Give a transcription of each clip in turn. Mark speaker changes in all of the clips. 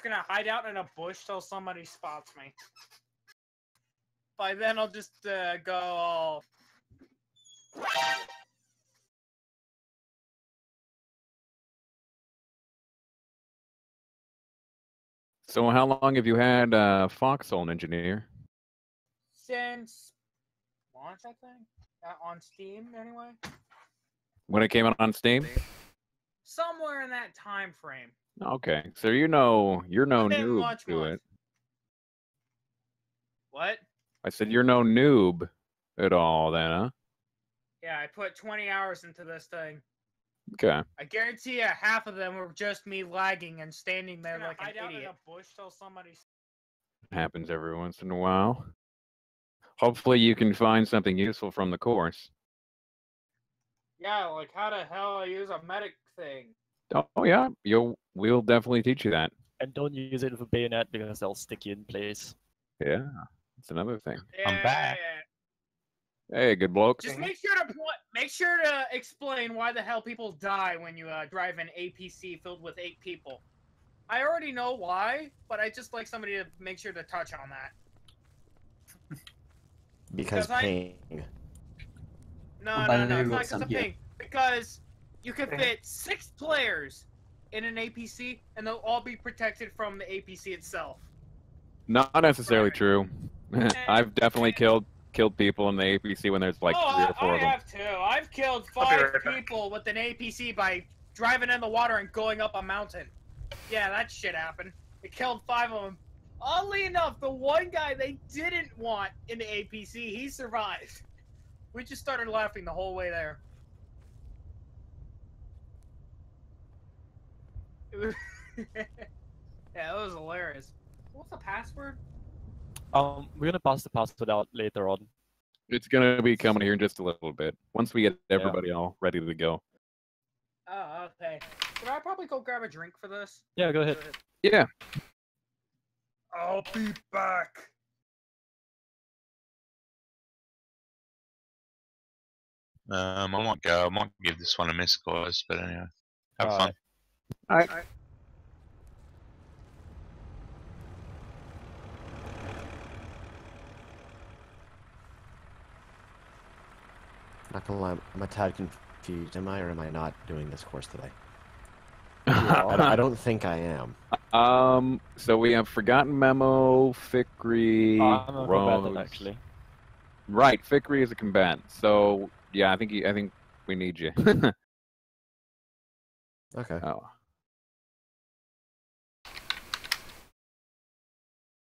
Speaker 1: gonna hide out in a bush till somebody spots me. By then, I'll just go all...
Speaker 2: So how long have you had Foxhole, engineer?
Speaker 1: Since launch, I think? On Steam, anyway?
Speaker 2: When it came out on Steam?
Speaker 1: Somewhere in that time frame.
Speaker 2: Okay, so you're no noob to it.
Speaker 1: What?
Speaker 2: I said you're no noob at all then, huh?
Speaker 1: Yeah, I put 20 hours into this thing.
Speaker 2: Okay.
Speaker 1: I guarantee you half of them were just me lagging and standing there like an idiot. In a bush till somebody...
Speaker 2: Happens every once in a while. Hopefully you can find something useful from the course.
Speaker 1: Yeah, like how the hell I use a medic thing.
Speaker 2: Oh yeah, we'll definitely teach you that.
Speaker 3: And don't use it with a bayonet because they'll stick you in place.
Speaker 2: Yeah, that's another thing.
Speaker 1: Yeah,
Speaker 4: I'm back.
Speaker 2: Hey, good bloke.
Speaker 1: Just make sure to explain why the hell people die when you drive an APC filled with 8 people. I already know why, but I just like somebody to make sure to touch on that.
Speaker 5: Because ping.
Speaker 1: No, it's not because of ping. Because you can fit 6 players in an APC, and they'll all be protected from the APC itself.
Speaker 2: Not necessarily true. I've definitely killed people in the APC when there's like 3 or 4 of them.
Speaker 1: I have too. I've killed 5 people with an APC by driving in the water and going up a mountain. Yeah, that shit happened. It killed 5 of them. Oddly enough, the one guy they didn't want in the APC, he survived. We just started laughing the whole way there. It was yeah, it was hilarious. What's the password?
Speaker 3: We're gonna pass the password out later on.
Speaker 2: It's gonna be coming here in just a little bit. Once we get everybody all ready to go.
Speaker 1: Oh, okay. Should I probably go grab a drink for this?
Speaker 3: Yeah, go ahead.
Speaker 2: Yeah.
Speaker 1: I'll be back.
Speaker 4: I might go. I might give this one a miss, guys. But anyway, have fun.
Speaker 2: All right.
Speaker 5: Not gonna lie, I'm a tad confused. Am I or am I not doing this course today? I don't think I am.
Speaker 2: So we have Forgotten Memo, Fikri,
Speaker 3: I'm a combatant,
Speaker 2: Rose.
Speaker 3: actually.
Speaker 2: Right, Fikri is a combatant. So yeah, I think we need you.
Speaker 5: Okay.
Speaker 2: Oh.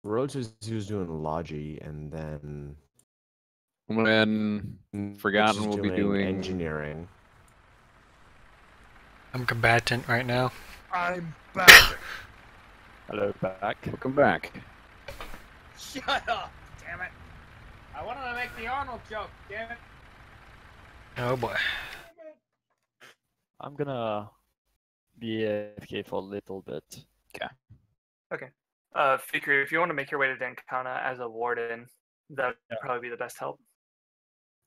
Speaker 5: Rhodes was doing Logi, and then
Speaker 2: When Forgotten will be doing
Speaker 5: engineering.
Speaker 6: I'm combatant right now.
Speaker 1: I'm back.
Speaker 3: Hello, back.
Speaker 2: Welcome back.
Speaker 1: Shut up, damn it. I wanted to make the Arnold joke, damn it.
Speaker 6: Oh boy.
Speaker 3: I'm gonna be AFK for a little bit.
Speaker 7: Okay. Fikri, if you want to make your way to Dankana as a warden, that would probably be the best help.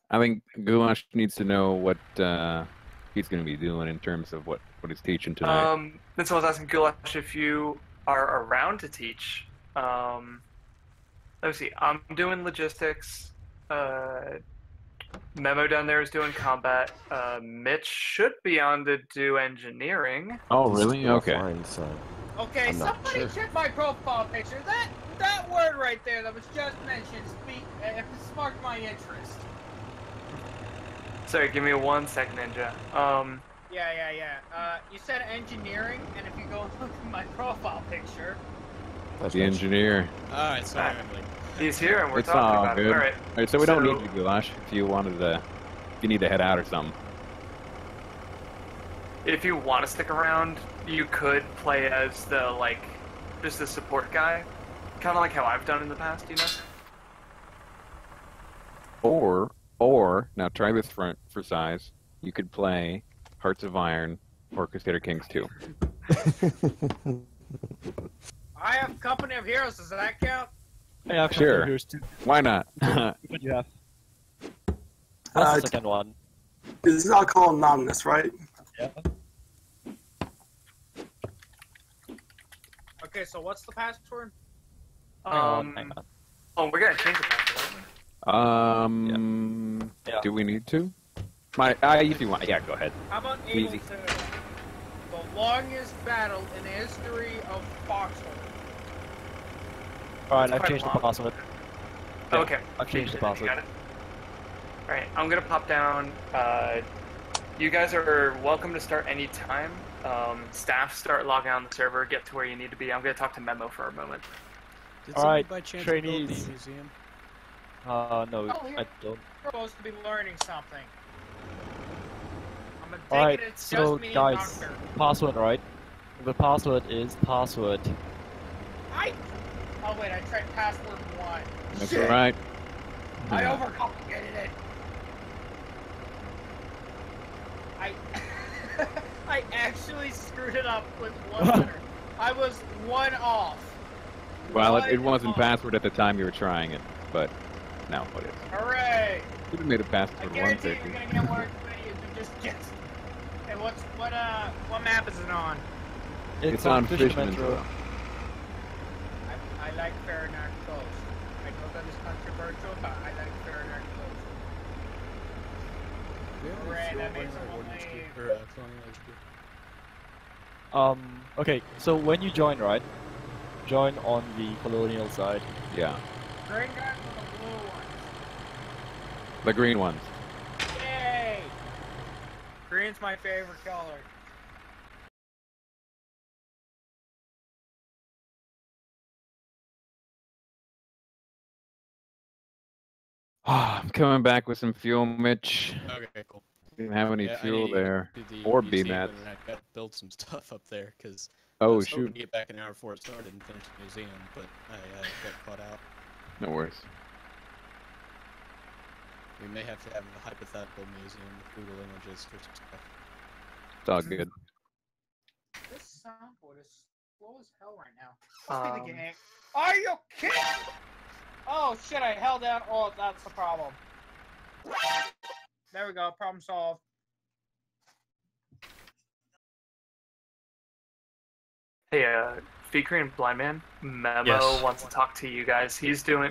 Speaker 2: I think Goulash needs to know what he's going to be doing in terms of what he's teaching tonight.
Speaker 7: Then someone's asking Goulash if you are around to teach. Let me see. I'm doing logistics. Memo down there is doing combat. Mitch should be on to do engineering.
Speaker 2: Oh, really? Okay.
Speaker 5: Offline, so
Speaker 1: Okay,
Speaker 5: I'm not
Speaker 1: somebody
Speaker 5: sure.
Speaker 1: check my profile picture. That word right there that was just mentioned sparked my interest.
Speaker 7: Sorry, give me 1 second, Ninja.
Speaker 1: Yeah. You said engineering, and if you go look at my profile picture...
Speaker 5: that's
Speaker 2: The engineer.
Speaker 8: Alright, sorry, Emily.
Speaker 7: He's here and we're
Speaker 2: It's
Speaker 7: talking
Speaker 2: all
Speaker 7: about
Speaker 2: good.
Speaker 7: it. Alright.
Speaker 2: Alright, so we don't need you, Goulash, if you wanted to... If you need to head out or something.
Speaker 7: If you want to stick around, you could play as just the support guy. Kind of like how I've done in the past, you know?
Speaker 2: Or, now try this for size, you could play Hearts of Iron or Crusader Kings 2.
Speaker 1: I have Company of Heroes, does that count?
Speaker 3: I have
Speaker 2: Sure.
Speaker 3: Heroes too.
Speaker 2: Why not?
Speaker 3: What do you have? What's the second one?
Speaker 9: This is Alcohol Anonymous, right?
Speaker 3: Yeah.
Speaker 1: Okay, so what's the password?
Speaker 3: Hang on.
Speaker 7: Oh, we're gonna change the password.
Speaker 3: Yeah.
Speaker 2: Do we need to? If you want, yeah, go ahead.
Speaker 1: How about
Speaker 2: Easy.
Speaker 1: able to the longest battle in the history of Foxhole?
Speaker 3: Alright,
Speaker 7: That's
Speaker 3: I've
Speaker 7: quite
Speaker 3: changed the
Speaker 7: long.
Speaker 3: password.
Speaker 7: Oh, okay.
Speaker 3: I've changed the
Speaker 7: You
Speaker 3: password.
Speaker 7: got it. Alright, I'm gonna pop down. You guys are welcome to start any time. Staff start logging on the server, get to where you need to be. I'm gonna talk to Memo for a moment.
Speaker 8: Did
Speaker 3: Alright,
Speaker 8: somebody by chance build
Speaker 3: trainees.
Speaker 8: the museum?
Speaker 3: No,
Speaker 1: Oh,
Speaker 3: I don't.
Speaker 1: You're supposed to be learning something. I'm gonna take
Speaker 3: Alright,
Speaker 1: it it's
Speaker 3: so
Speaker 1: just me and
Speaker 3: guys,
Speaker 1: Doctor.
Speaker 3: password, right? The password is password.
Speaker 1: Oh wait, I tried password 1.
Speaker 2: That's
Speaker 1: Shit.
Speaker 2: right.
Speaker 1: I overcomplicated it. I actually screwed it up with 1 letter. I was 1 off.
Speaker 2: Well, it wasn't
Speaker 1: One off.
Speaker 2: password at the time you were trying it, but now it is.
Speaker 1: Hooray!
Speaker 2: Should have made a
Speaker 1: I
Speaker 2: password
Speaker 1: guarantee you're
Speaker 2: 150.
Speaker 1: gonna get one video to just guess. Hey, what map is it on?
Speaker 2: It's on Fisherman's
Speaker 3: Row.
Speaker 2: Row.
Speaker 1: I like Fahrenheit Coast. I know that is controversial, but I like Fahrenheit Coast.
Speaker 8: We have
Speaker 1: Hooray,
Speaker 8: any
Speaker 1: that
Speaker 8: fuel
Speaker 1: makes
Speaker 8: burner
Speaker 1: someone
Speaker 8: ordnance
Speaker 1: leave.
Speaker 8: gear, or colonial gear?
Speaker 3: Okay, so when you join, right? Join on the colonial side.
Speaker 2: Yeah,
Speaker 1: Green guys with the blue ones.
Speaker 2: the green ones.
Speaker 1: Yay! Green's my favorite color.
Speaker 2: I'm coming back with some fuel, Mitch.
Speaker 8: Okay, cool.
Speaker 2: Didn't have any
Speaker 8: Yeah, I
Speaker 2: fuel
Speaker 8: need to get
Speaker 2: there.
Speaker 8: to the
Speaker 2: Or
Speaker 8: museum,
Speaker 2: BMAT.
Speaker 8: and I've got to build some stuff up there, because I
Speaker 2: Oh,
Speaker 8: was hoping
Speaker 2: shoot.
Speaker 8: to get back an hour before it started and finish the museum, but I got caught out.
Speaker 2: No worries.
Speaker 8: We may have to have a hypothetical museum with Google Images for some stuff.
Speaker 2: It's all good.
Speaker 1: This soundboard is slow as hell right now. Must be the game. Are you kidding? Oh shit! I held down. Oh, that's the problem. There we go. Problem solved.
Speaker 7: Hey, Fikri and Blind Man, Memo
Speaker 6: Yes.
Speaker 7: wants to talk to you guys.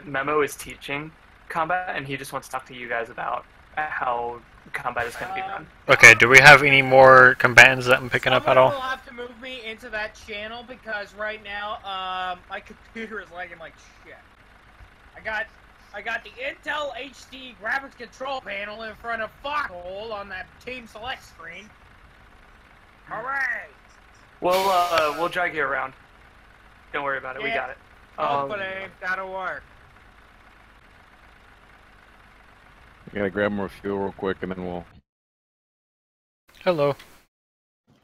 Speaker 7: Memo is teaching combat, and he just wants to talk to you guys about how combat is going to be run.
Speaker 6: Okay, do we have any more combatants that I'm picking up at
Speaker 1: Someone
Speaker 6: all?
Speaker 1: will have to move me into that channel because right now, my computer is lagging like shit. I got the Intel HD graphics control panel in front of Foxhole on that Team Select screen. Hooray!
Speaker 7: We'll drag you around. Don't worry about it. We got it.
Speaker 1: Hopefully, that'll work.
Speaker 2: I gotta grab more fuel real quick and then we'll...
Speaker 6: Hello.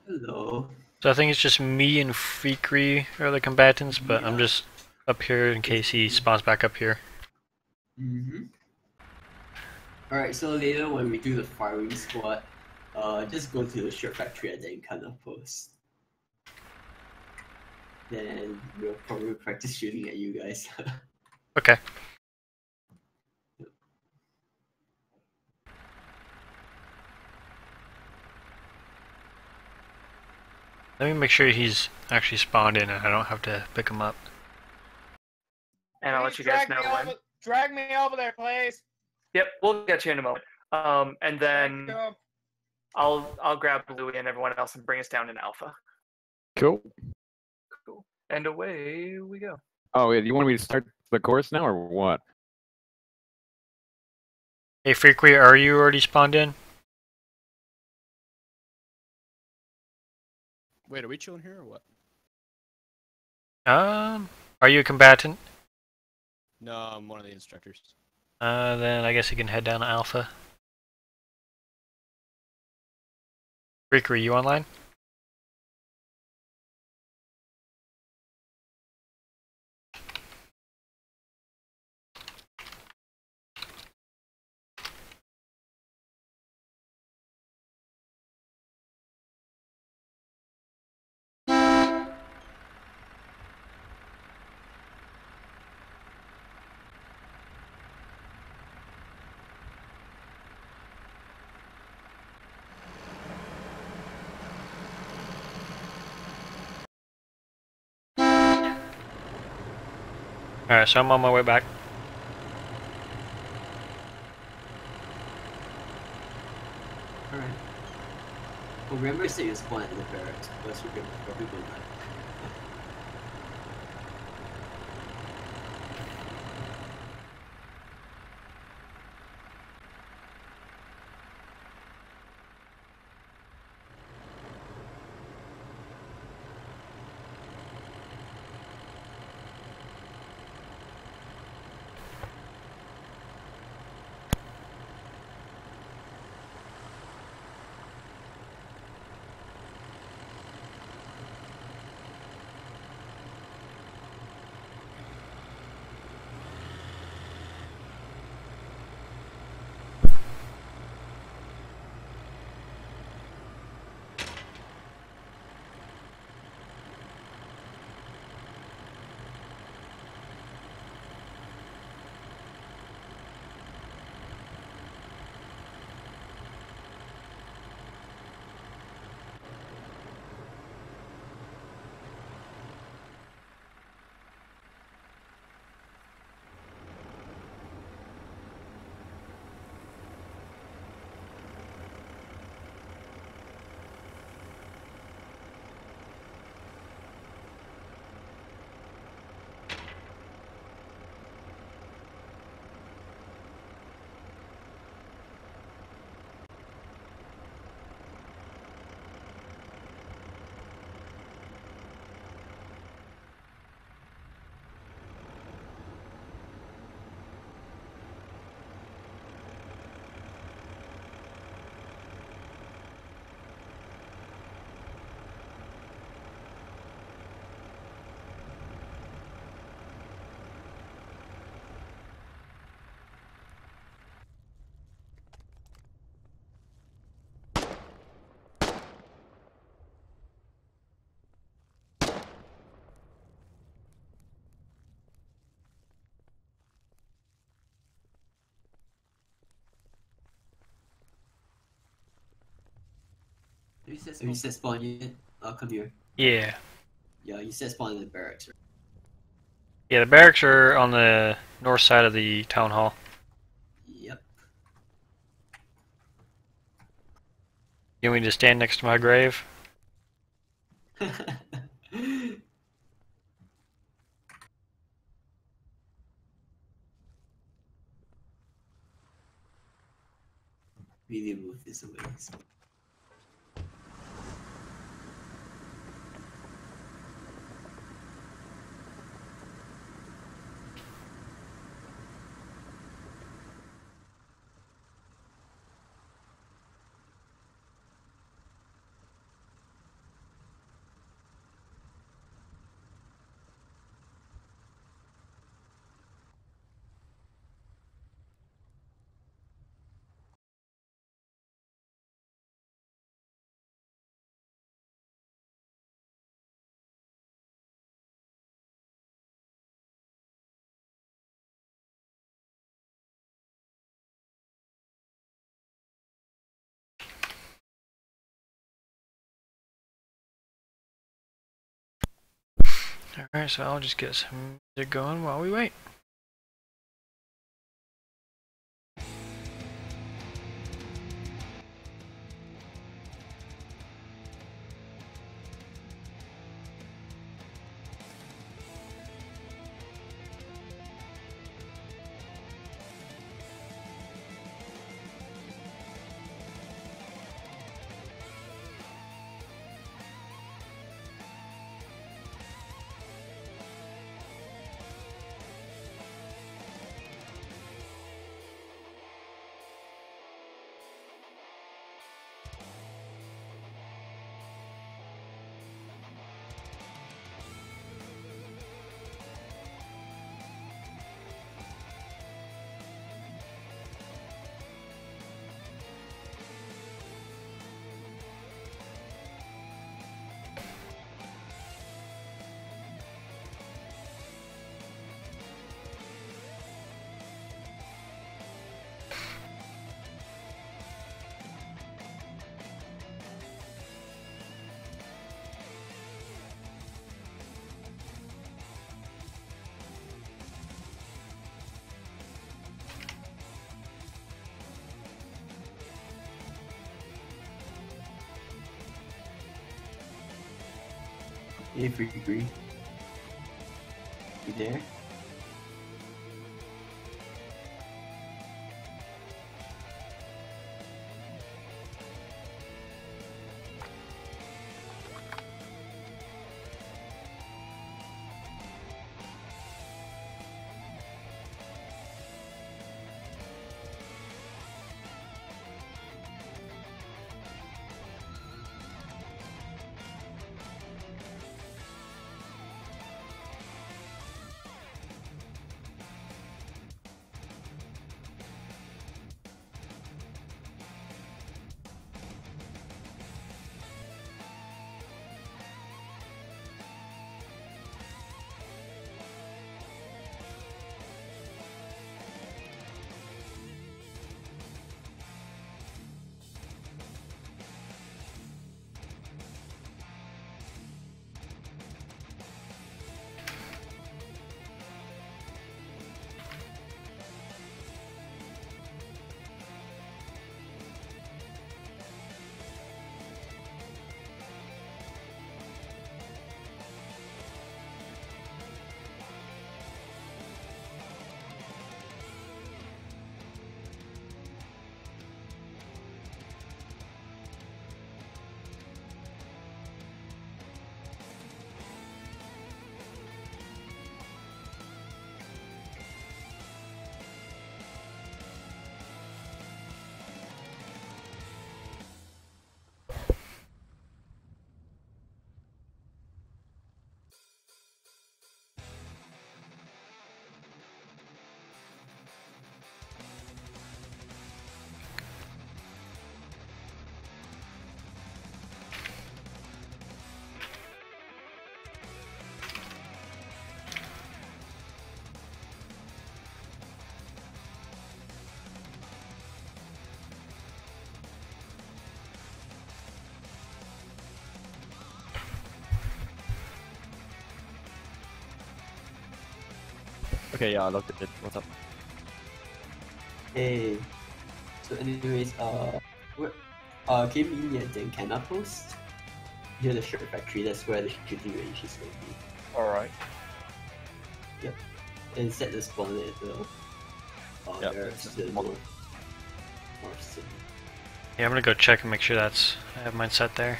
Speaker 9: Hello.
Speaker 6: So I think it's just me and Fikri are the combatants, but I'm just up here in case he spawns back up here.
Speaker 9: Alright, so later when we do the firing squad, just go to the shirt factory and then kind of post. Then we'll probably practice shooting at you guys.
Speaker 6: Okay. Let me make sure he's actually spawned in and I don't have to pick him up.
Speaker 7: And I'll let you guys know when.
Speaker 1: Drag me over there, please.
Speaker 7: Yep, we'll get you in a moment. And then I'll grab Louie and everyone else and bring us down in Alpha.
Speaker 2: Cool.
Speaker 7: Cool. And away we go.
Speaker 2: Oh, yeah, you want me to start the course now or what?
Speaker 6: Hey Fikri, are you already spawned in?
Speaker 8: Wait, are we chilling here or what?
Speaker 6: Are you a combatant?
Speaker 8: No, I'm one of the instructors.
Speaker 6: Then I guess you can head down to Alpha. Fikri, you online? Alright, so I'm on my way back.
Speaker 9: Alright. Well, remember to say you spawn in the barracks, because we're probably going back. You said spawn yet? Come here.
Speaker 6: Yeah.
Speaker 9: Yeah, you said spawn in the barracks, right?
Speaker 6: Yeah, the barracks are on the north side of the town hall.
Speaker 9: Yep.
Speaker 6: You want me to stand next to my grave?
Speaker 9: Really move this away.
Speaker 6: Alright, so I'll just get some music going while we wait.
Speaker 9: Hey, Free Green. You there?
Speaker 3: Okay, yeah, I looked at it. What's up?
Speaker 9: Hey. So anyways, can you meet me at the Canna Post? Near the shirt factory, that's where the shooting range is going to be.
Speaker 3: Alright.
Speaker 9: Yep. And set the spawn as well.
Speaker 3: Yep,
Speaker 9: there's the north city.
Speaker 6: Yeah, I'm gonna go check and make sure that's I have mine set there.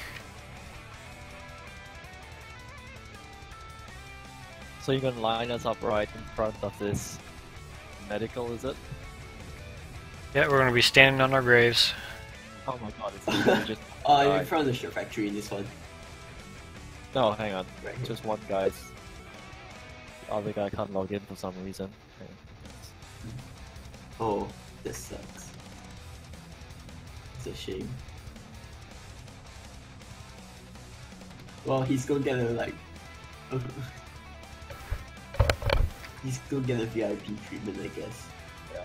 Speaker 3: So you're gonna line us up right in front of this medical, is it?
Speaker 6: Yeah, we're gonna be standing on our graves.
Speaker 3: Oh my god, it's literally just
Speaker 9: You're in front of the shirt factory in this one.
Speaker 3: No, hang on.
Speaker 9: Right.
Speaker 3: Just one guy's. The other guy can't log in for some reason. Okay.
Speaker 9: Oh, this sucks. It's a shame. Well, he's gonna get a like. He's gonna get a VIP treatment, I guess.
Speaker 3: Yeah.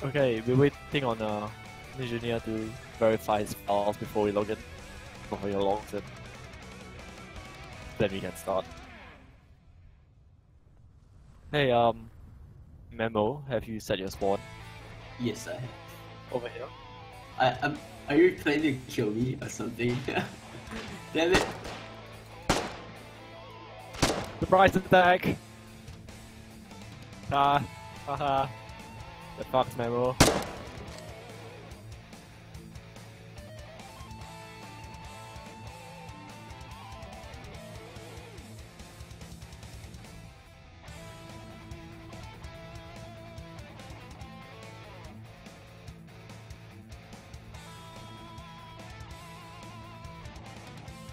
Speaker 3: Okay, we're waiting on engineer to verify his files before we log in. Before he logs in. Then we can start. Hey, Memo, have you set your spawn?
Speaker 9: Yes, I have.
Speaker 3: Over here?
Speaker 9: Are you planning to kill me or something? Damn it!
Speaker 3: Surprise attack! Haha. The fuck's Memo.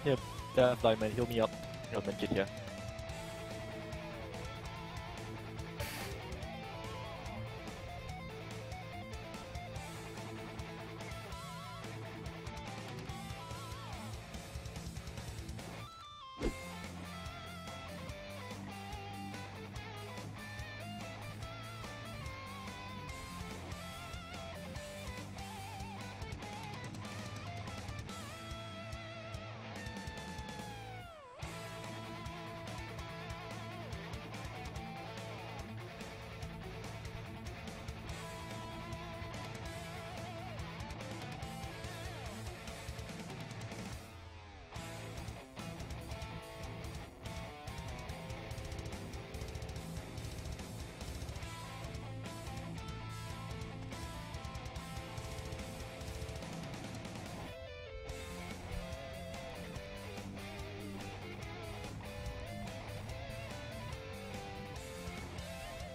Speaker 3: Yep, adeafblindman, heal me up. I'll make it here.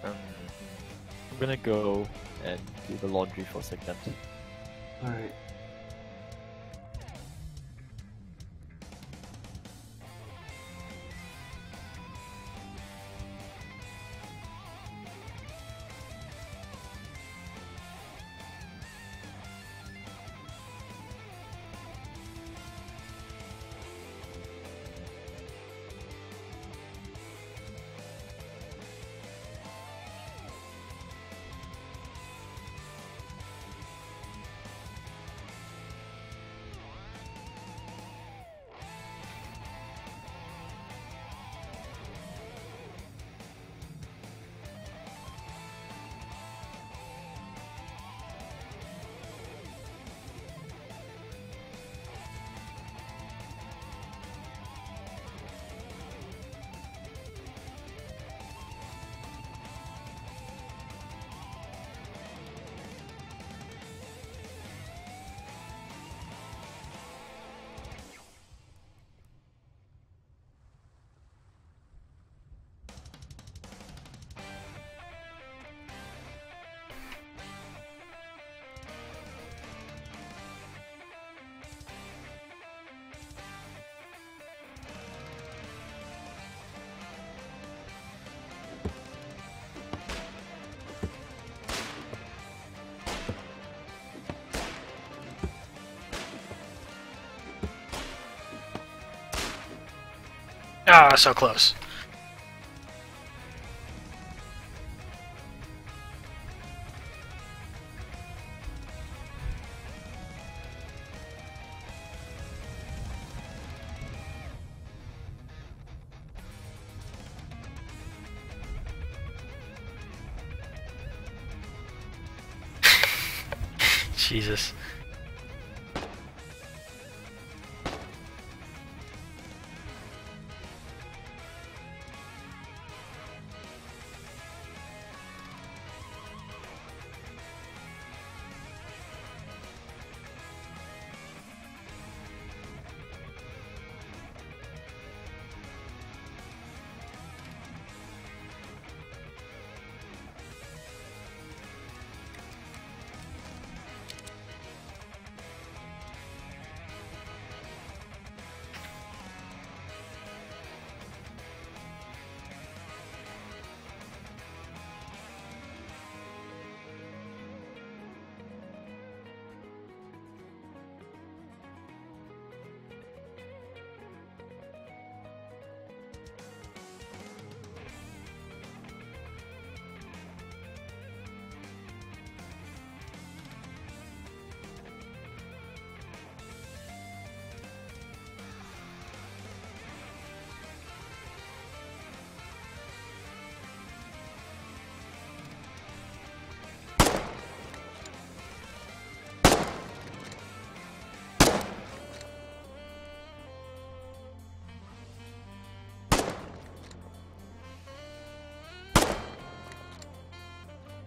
Speaker 3: I'm gonna go and do the laundry for a second.
Speaker 9: Alright.
Speaker 6: Ah, so close. Jesus.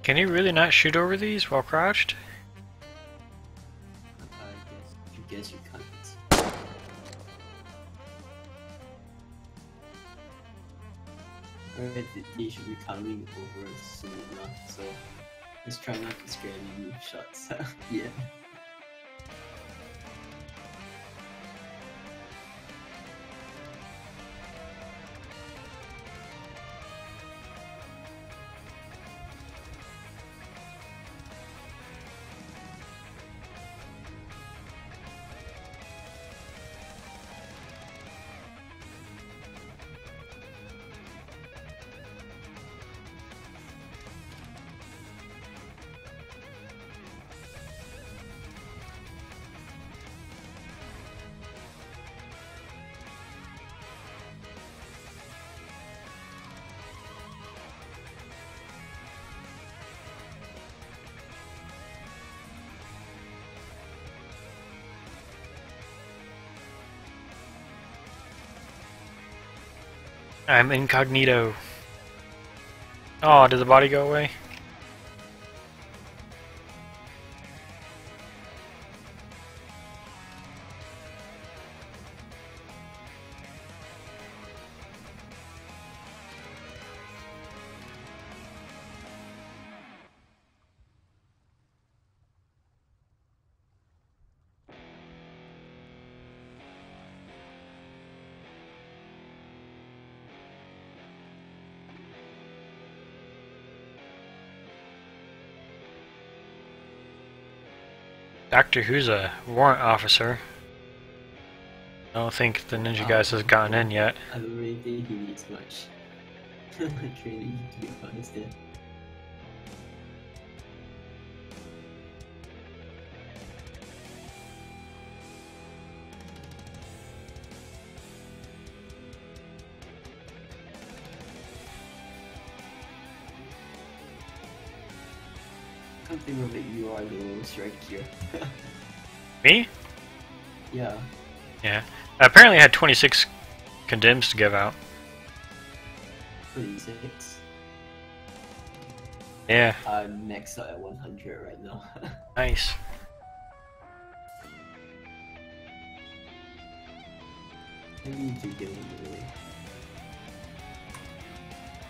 Speaker 6: Can you really not shoot over these while crouched?
Speaker 9: I guess you can't. Alright, they should be coming over soon enough, so just try not to scare any new shots. Yeah.
Speaker 6: I'm incognito. Oh, did the body go away? Doctor Who's a warrant officer. I don't think the ninja guys has gotten in yet.
Speaker 9: I don't really think he needs much training, to be honest. Yeah. I can't think of it, you are the lowest rank here.
Speaker 6: Me?
Speaker 9: Yeah.
Speaker 6: Yeah. I apparently had 26 condemns to give out.
Speaker 9: 26.
Speaker 6: Yeah.
Speaker 9: I'm maxed out at 100 right now.
Speaker 6: Nice.
Speaker 9: I need to get in the way.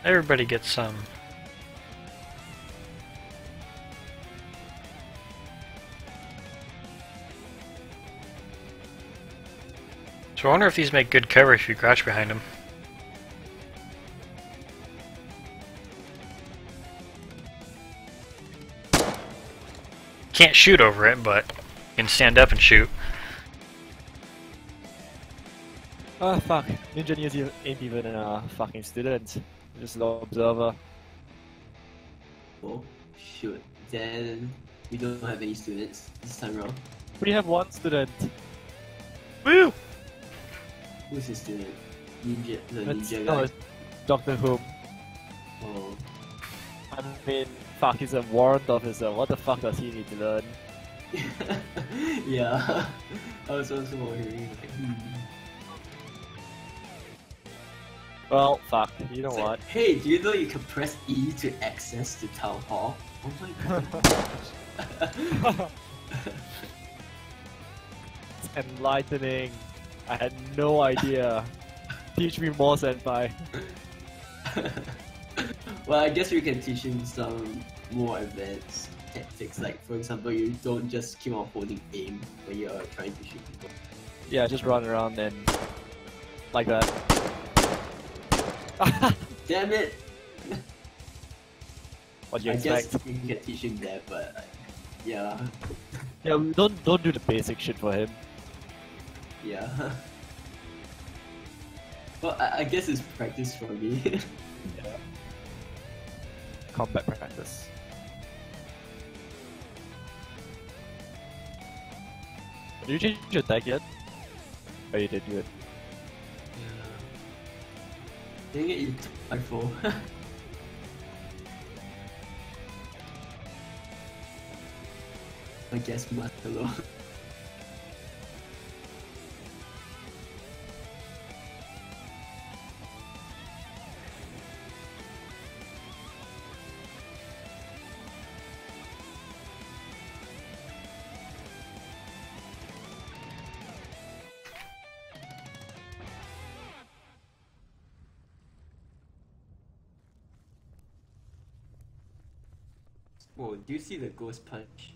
Speaker 6: Everybody gets some. So I wonder if these make good cover if you crouch behind them. Can't shoot over it, but you can stand up and shoot.
Speaker 3: Ah, fuck. Ninja ain't even a fucking student. Just an observer.
Speaker 9: Oh, shoot. Then we don't have any students this time around.
Speaker 3: We have one student.
Speaker 6: Woo!
Speaker 9: Who's the student? Ninja, the
Speaker 3: It's,
Speaker 9: ninja
Speaker 3: no,
Speaker 9: guy?
Speaker 3: it's Dr. Whom.
Speaker 9: Oh.
Speaker 3: I mean, fuck, he's a warrant officer. What the fuck does he need to learn?
Speaker 9: Yeah. I was also wondering, like,
Speaker 3: Well, fuck. You know
Speaker 9: It's
Speaker 3: what?
Speaker 9: like, hey, do you know you can press E to access the town hall? Oh my god.
Speaker 3: It's enlightening. I had no idea. Teach me more, senpai.
Speaker 9: Well, I guess we can teach him some more advanced tactics. Like, for example, you don't just keep on holding aim when you are trying to shoot people.
Speaker 3: Yeah, just run around and like that.
Speaker 9: Damn it!
Speaker 3: What do you
Speaker 9: I guess
Speaker 3: expect?
Speaker 9: we can teach him that, but yeah,
Speaker 3: Yeah, don't do the basic shit for him.
Speaker 9: yeah. Well, I guess it's practice for me.
Speaker 3: Yeah. Combat practice. Did you change your tag yet? Oh, you did do it.
Speaker 9: Dang it, you typo. I guess Marcelo. Whoa, do you see the ghost punch?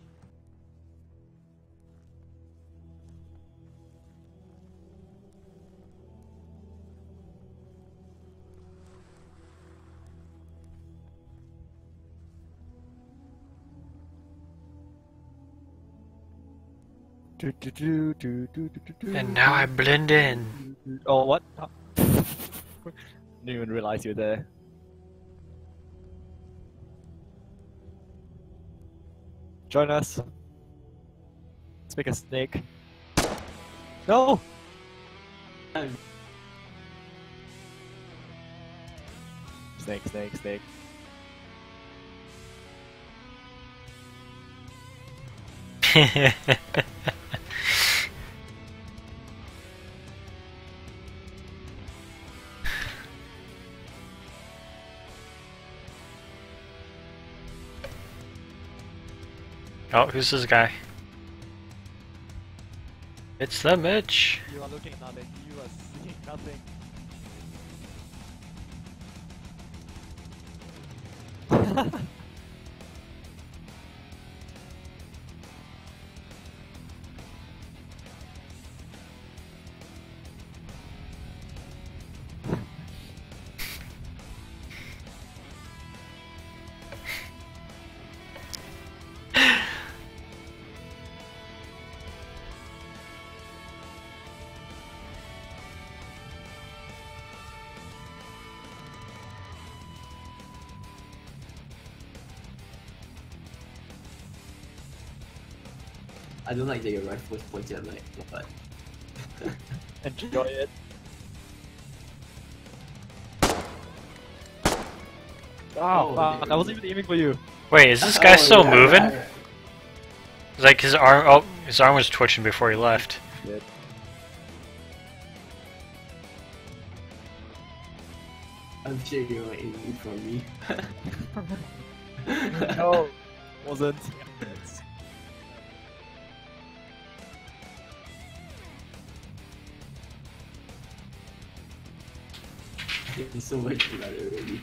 Speaker 6: And now I blend in.
Speaker 3: Oh, what? Oh. Didn't even realize you're there. Join us. Let's make a snake. No! Snake, snake, snake.
Speaker 6: Oh, who's this guy? It's the Mitch.
Speaker 3: You are looking at nothing. You are seeing nothing.
Speaker 9: I don't like that your rifle is pointed at my butt.
Speaker 3: Enjoy it.
Speaker 9: Oh,
Speaker 3: I wasn't even aiming for you.
Speaker 6: Wait, is this guy still
Speaker 9: yeah,
Speaker 6: moving?
Speaker 9: right.
Speaker 6: It's like his arm. Oh, his arm was twitching before he left.
Speaker 9: I'm sure you were aiming for me.
Speaker 3: No, wasn't.
Speaker 9: There's so much blood already.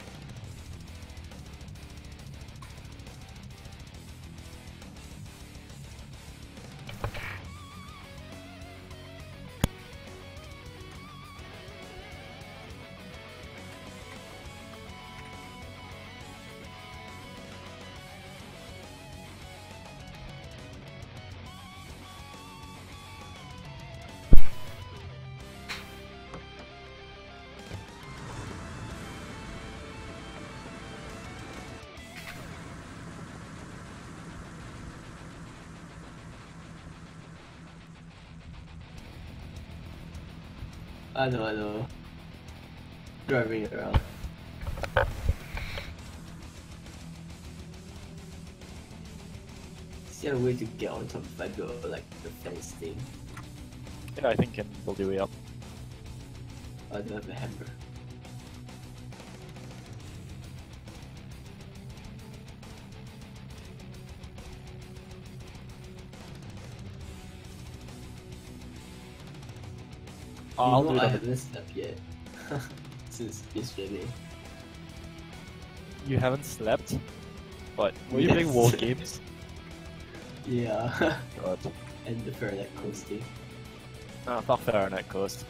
Speaker 9: I know. Driving around. Is there a way to get on top if I build like the fence thing?
Speaker 3: Yeah, I think can build your way up.
Speaker 9: I don't have a hammer.
Speaker 3: I'll do
Speaker 9: I
Speaker 3: that.
Speaker 9: haven't slept yet. Since yesterday.
Speaker 3: You haven't slept? But were you playing war games?
Speaker 9: Yeah.
Speaker 3: God.
Speaker 9: And the Fahrenheit coasting.
Speaker 3: Ah, fuck Fahrenheit Coast.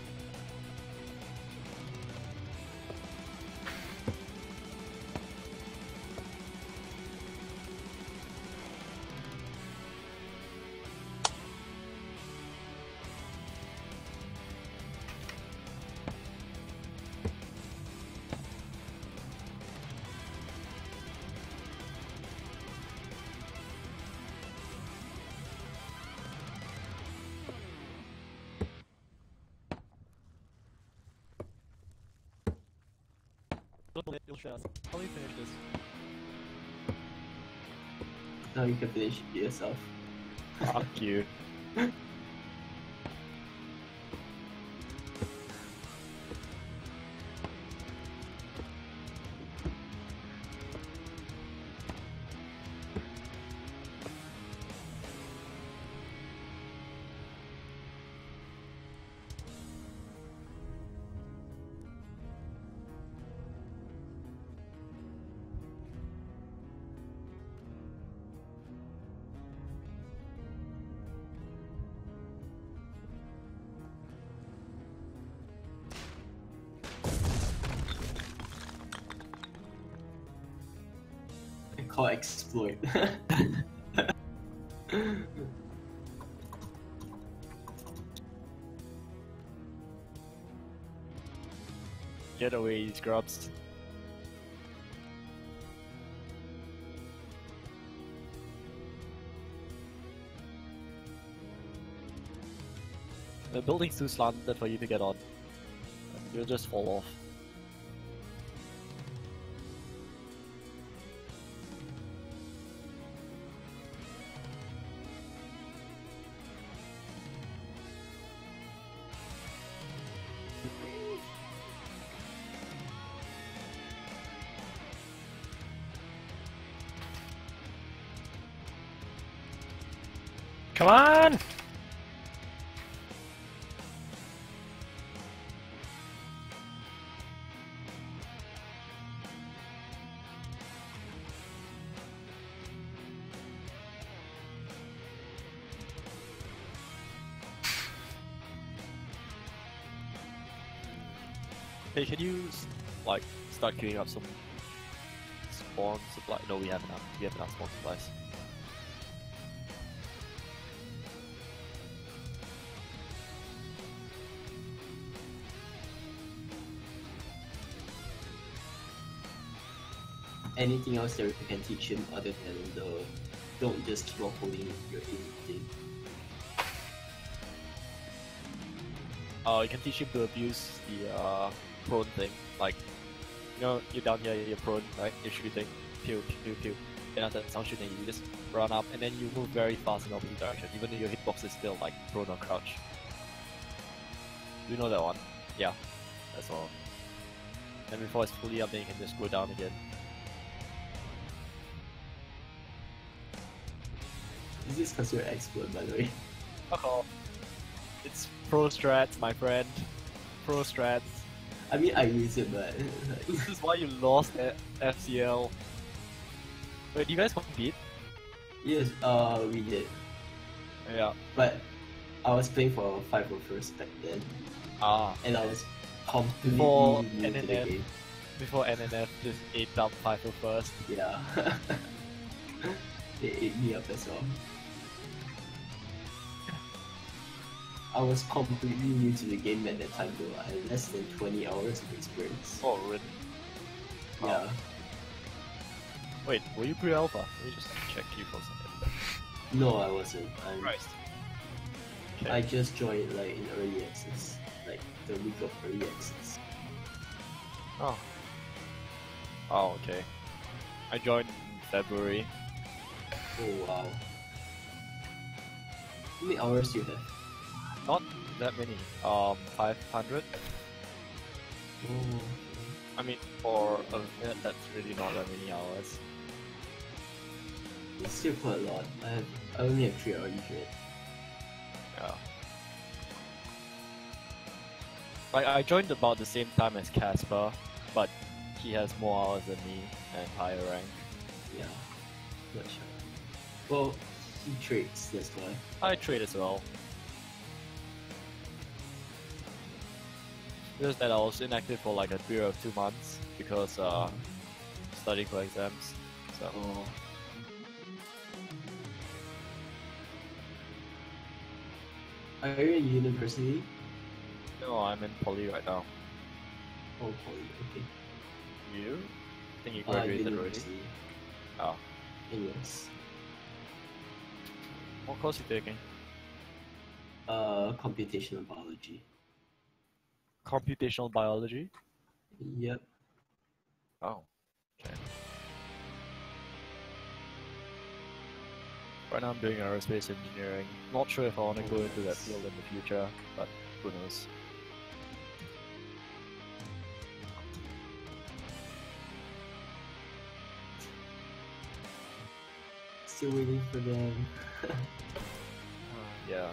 Speaker 3: You'll share us. How do you finish this?
Speaker 9: Now you can finish it yourself.
Speaker 3: Fuck you.
Speaker 9: Call exploit.
Speaker 3: Get away, you scrubs. The building's too slanted for you to get on. You'll just fall off.
Speaker 6: Come on!
Speaker 3: Hey, can you like start queuing up some spawn supply? No, we have enough. We have enough spawn supplies.
Speaker 9: Anything else that we can teach him other than the don't just keep on holding your aim thing?
Speaker 3: You can teach him to abuse the prone thing. Like, you know, you're down here, you're prone, right? You're shooting, pew, pew, pew. Then after that sound shooting, you just run up and then you move very fast in the opposite direction, even though your hitbox is still like prone or crouch. Do you know that one? Yeah, that's all. And before it's fully up, then you can just go down again.
Speaker 9: Is this because you're expert, by the way?
Speaker 3: Uh-oh. It's pro strats, my friend. Pro strats.
Speaker 9: I mean, I use it, but
Speaker 3: This is why you lost at FCL. Wait, do you guys compete?
Speaker 9: yes, we did.
Speaker 3: Yeah.
Speaker 9: But I was playing for 501st back then,
Speaker 3: Ah.
Speaker 9: and I was completely
Speaker 3: Before
Speaker 9: new to the
Speaker 3: NNF.
Speaker 9: game.
Speaker 3: Before NNF just ate up 501st.
Speaker 9: Yeah. They ate me up as well. I was completely new to the game at that time though. I had less than 20 hours of experience.
Speaker 3: Oh, really?
Speaker 9: Yeah.
Speaker 3: Wait, were you pre-alpha? Let me just check you for a second.
Speaker 9: No, I wasn't.
Speaker 3: Christ.
Speaker 9: I just joined like in early access, like the week of early access.
Speaker 3: Oh. Oh, okay. I joined in February.
Speaker 9: Oh wow. How many hours do you have?
Speaker 3: Not that many. 500.
Speaker 9: Oh.
Speaker 3: I mean, for a minute, that's really not that many hours.
Speaker 9: It's still quite a lot. I only have 3 hours yet.
Speaker 3: Yeah. Like, I joined about the same time as Casper, but he has more hours than me and higher rank.
Speaker 9: Yeah. Not sure. Well, he trades, that's why.
Speaker 3: I trade as well. Just that I was inactive for like a period of 2 months because studying for exams. So.
Speaker 9: Oh. Are you in university?
Speaker 3: No, I'm in poly right now.
Speaker 9: Oh, poly, okay.
Speaker 3: You? I think you graduated already.
Speaker 9: University.
Speaker 3: Oh.
Speaker 9: Yes.
Speaker 3: What course are you taking?
Speaker 9: Computational biology.
Speaker 3: Computational biology?
Speaker 9: Yep.
Speaker 3: Oh. Okay. Right now I'm doing aerospace engineering. Not sure if I want to go into that field in the future, but who knows.
Speaker 9: Still waiting for them.
Speaker 3: Yeah.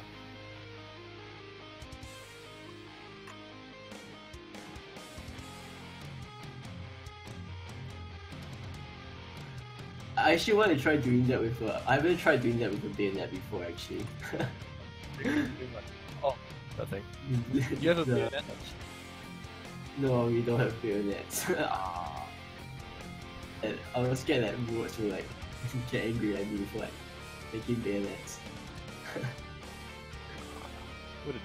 Speaker 9: I actually want to try doing that with I haven't tried doing that with a bayonet before actually.
Speaker 3: Oh, that thing. You have a bayonet?
Speaker 9: No, we don't have bayonets. And I was scared that robots will like get angry at me for like making bayonets.
Speaker 3: Wouldn't.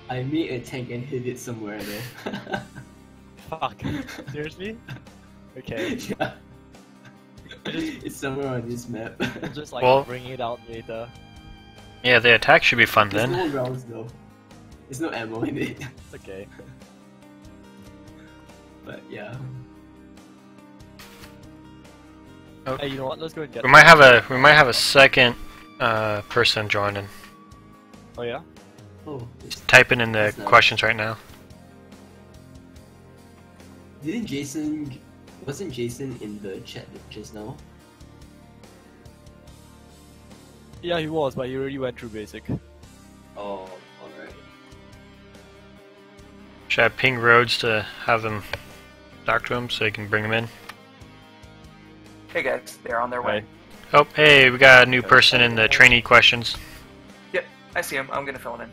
Speaker 9: I made a tank and hid it somewhere there.
Speaker 3: Fuck. Seriously? Okay.
Speaker 9: Yeah. It's somewhere on this map.
Speaker 3: We'll just like
Speaker 6: Well-
Speaker 3: bring it out later.
Speaker 6: Yeah, the attack should be fun
Speaker 9: There's
Speaker 6: then.
Speaker 9: no rounds though. There's no ammo in it.
Speaker 3: It's okay.
Speaker 9: But yeah.
Speaker 3: Hey, you know what? Let's go and get.
Speaker 6: We might have a second person joining.
Speaker 3: Oh yeah.
Speaker 9: Oh,
Speaker 6: Typing in the
Speaker 9: That's nice.
Speaker 6: questions right now.
Speaker 9: wasn't Jason in the chat just now?
Speaker 3: Yeah, he was, but he already went through basic.
Speaker 9: Oh, alright.
Speaker 6: Should I ping Rhodes to have them talk to him so he can bring them in?
Speaker 7: Hey guys, they're on their way.
Speaker 6: Oh, hey, we got a new person in the trainee questions.
Speaker 7: Yep, I see him. I'm gonna fill him in.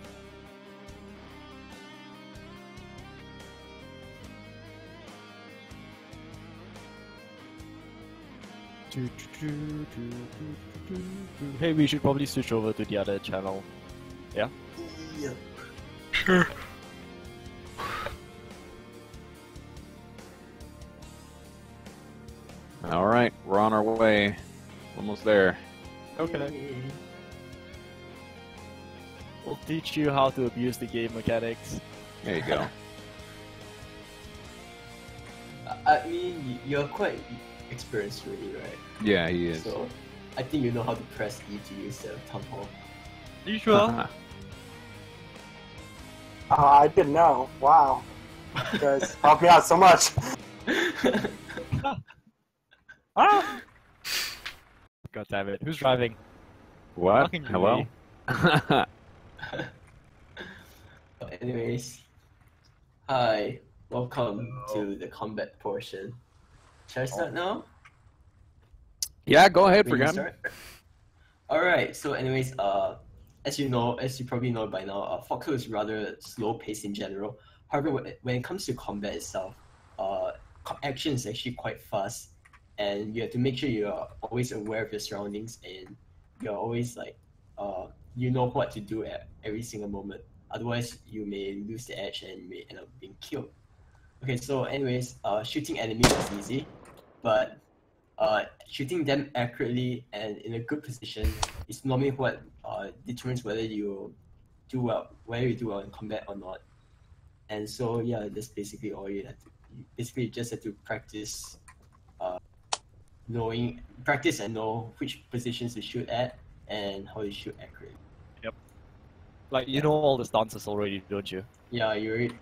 Speaker 3: Hey, we should probably switch over to the other channel. Yeah?
Speaker 9: Yep.
Speaker 6: Sure.
Speaker 2: Alright, we're on our way. Almost there.
Speaker 3: Okay. We'll teach you how to abuse the game mechanics.
Speaker 2: There you go.
Speaker 9: I mean, you're quite experienced already, right?
Speaker 2: Yeah, he is.
Speaker 9: So, I think you know how to press E to use the Town Hall.
Speaker 3: Are you sure?
Speaker 10: I didn't know. Wow. You guys helped me out so much.
Speaker 3: Ah! God damn it. Who's driving?
Speaker 2: What?
Speaker 3: Fucking
Speaker 2: Hello?
Speaker 9: Anyways, hi. Welcome to the combat portion. Shall I start now?
Speaker 2: Yeah, go ahead,
Speaker 9: Will you
Speaker 2: forgot.
Speaker 9: start? Alright, so anyways, as you probably know by now, Foxhole is rather slow paced in general. However, when it comes to combat itself, action is actually quite fast, and you have to make sure you're always aware of your surroundings and you're always like, you know what to do at every single moment. Otherwise, you may lose the edge and you may end up being killed. Okay, so anyways, shooting enemies is easy, but shooting them accurately and in a good position is normally what determines whether you do well in combat or not. And so yeah, that's basically all you have to. You basically just have to practice, practice and know which positions to shoot at and how to shoot accurately.
Speaker 3: Yep. Like, you know all the stances already, don't you?
Speaker 9: Yeah, you already.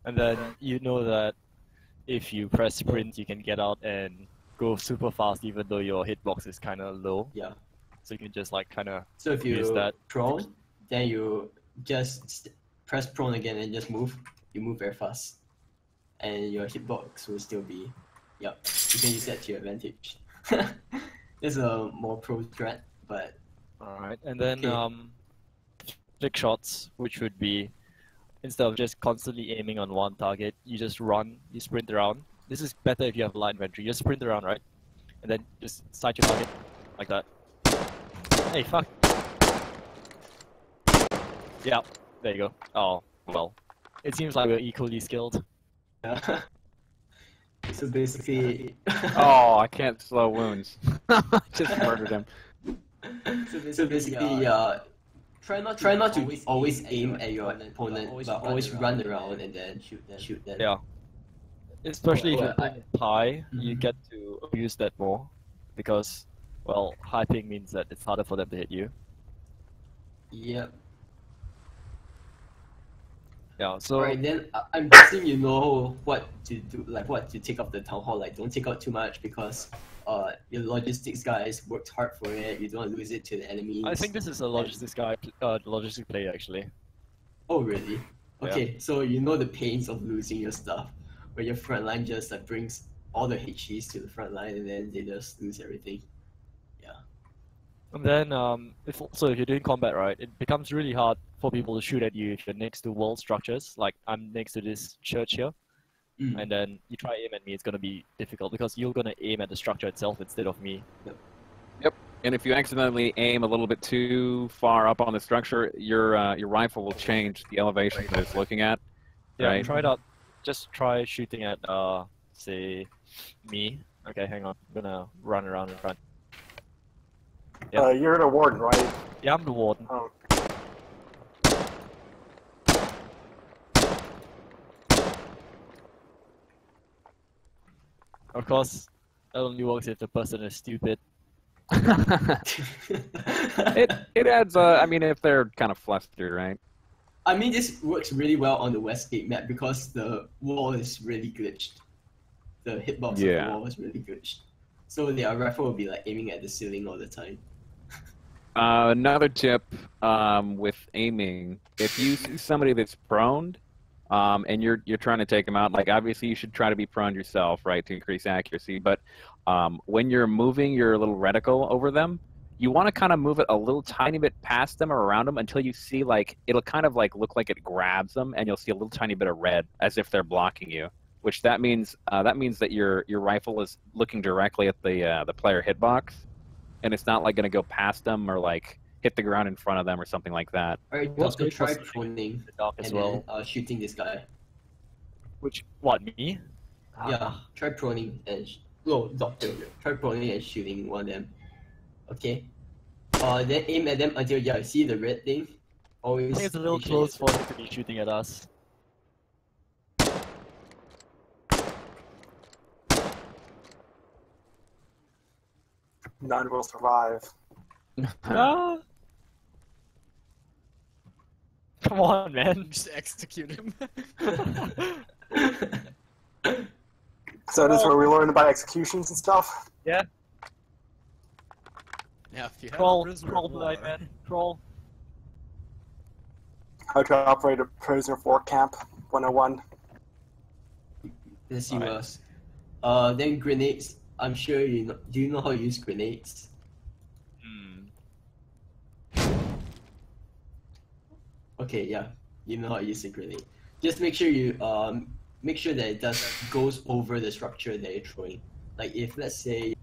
Speaker 3: And then you know that if you press sprint, you can get out and go super fast even though your hitbox is kind of low.
Speaker 9: Yeah.
Speaker 3: So you can just like kind of
Speaker 9: So if you
Speaker 3: use that.
Speaker 9: prone, then you just press prone again and just move. You move very fast. And your hitbox will still be, yep, you can use that to your advantage. It's a more pro strat, but...
Speaker 3: Alright, and then
Speaker 9: Okay.
Speaker 3: flick shots, which would be, instead of just constantly aiming on one target, you just run, you sprint around. This is better if you have light infantry. You just sprint around, right? And then just sight your target, like that. Hey, fuck. Yeah, there you go. Oh, well. It seems like we're equally skilled.
Speaker 9: Yeah. So basically...
Speaker 2: Oh, I can't slow wounds. Just murdered him.
Speaker 9: So basically, try not to always aim at your opponent, but always run around and then shoot them.
Speaker 3: Yeah. Especially if
Speaker 9: Well,
Speaker 3: you're playing high, you get to abuse that more. Because, well, high ping means that it's harder for them to hit you.
Speaker 9: Yep.
Speaker 3: Yeah, so...
Speaker 9: Alright, then I'm guessing you know what to do, like what to take off the town hall. Like, don't take out too much because your logistics guys worked hard for it. You don't want to lose it to the enemies.
Speaker 3: I think this is a logistics player actually.
Speaker 9: Oh really? Okay, so you know the pains of losing your stuff, where your front line just brings all the HEs to the front line and then they just lose everything. Yeah.
Speaker 3: And then, if you're doing combat, right, it becomes really hard for people to shoot at you if you're next to wall structures. Like, I'm next to this church here, and then you try aim at me, it's gonna be difficult because you're gonna aim at the structure itself instead of me.
Speaker 2: Yep. And if you accidentally aim a little bit too far up on the structure, your rifle will change the elevation that it's looking at.
Speaker 3: Yeah,
Speaker 2: right?
Speaker 3: try it out. Just try shooting at, say, me. Okay, hang on. I'm gonna run around in front. Yep.
Speaker 10: You're the warden, right?
Speaker 3: Yeah, I'm the warden.
Speaker 10: Oh.
Speaker 3: Of course, that only works if the person is stupid.
Speaker 2: it adds. I mean, if they're kind of flustered, right?
Speaker 9: I mean, this works really well on the Westgate map because the wall is really glitched. the hitbox of
Speaker 2: Yeah.
Speaker 9: the wall was really good. So their rifle will be like aiming at the ceiling all the time.
Speaker 2: Another tip with aiming: if you see somebody that's prone, and you're trying to take them out, like obviously you should try to be prone yourself, right, to increase accuracy. But when you're moving your little reticle over them, you want to kind of move it a little tiny bit past them or around them until you see like it'll kind of like look like it grabs them, and you'll see a little tiny bit of red as if they're blocking you. Which that means that your rifle is looking directly at the player hitbox, and it's not like going to go past them or like hit the ground in front of them or something like that.
Speaker 9: Alright,
Speaker 3: What's
Speaker 9: Doctor,
Speaker 3: good for
Speaker 9: try proning
Speaker 3: the dog as
Speaker 9: and
Speaker 3: well.
Speaker 9: then shooting this guy.
Speaker 3: Which what me?
Speaker 9: Yeah, try proning and no, Doctor. Try proning and shooting one of them. Okay. Then aim at them until you see the red thing.
Speaker 3: I
Speaker 9: Always.
Speaker 3: think it's a little
Speaker 9: make
Speaker 3: close
Speaker 9: sure
Speaker 3: for him to be shooting at us.
Speaker 10: None will survive.
Speaker 3: Ah! Come on, man.
Speaker 8: Just execute him.
Speaker 10: So this is where we learn about executions and stuff.
Speaker 3: Yeah.
Speaker 8: Yeah, if you have a
Speaker 3: Crawl,
Speaker 8: prisoner
Speaker 3: crawl,
Speaker 8: of war,
Speaker 3: blind man. Crawl.
Speaker 10: How to operate a prisoner of war camp 101.
Speaker 9: Let's see
Speaker 3: Alright.
Speaker 9: what else. Then grenades. I'm sure you know. Do you know how to use grenades? Okay, yeah, you know how to use a grenade. Just make sure you make sure that it goes over the structure that you're throwing. Like if let's say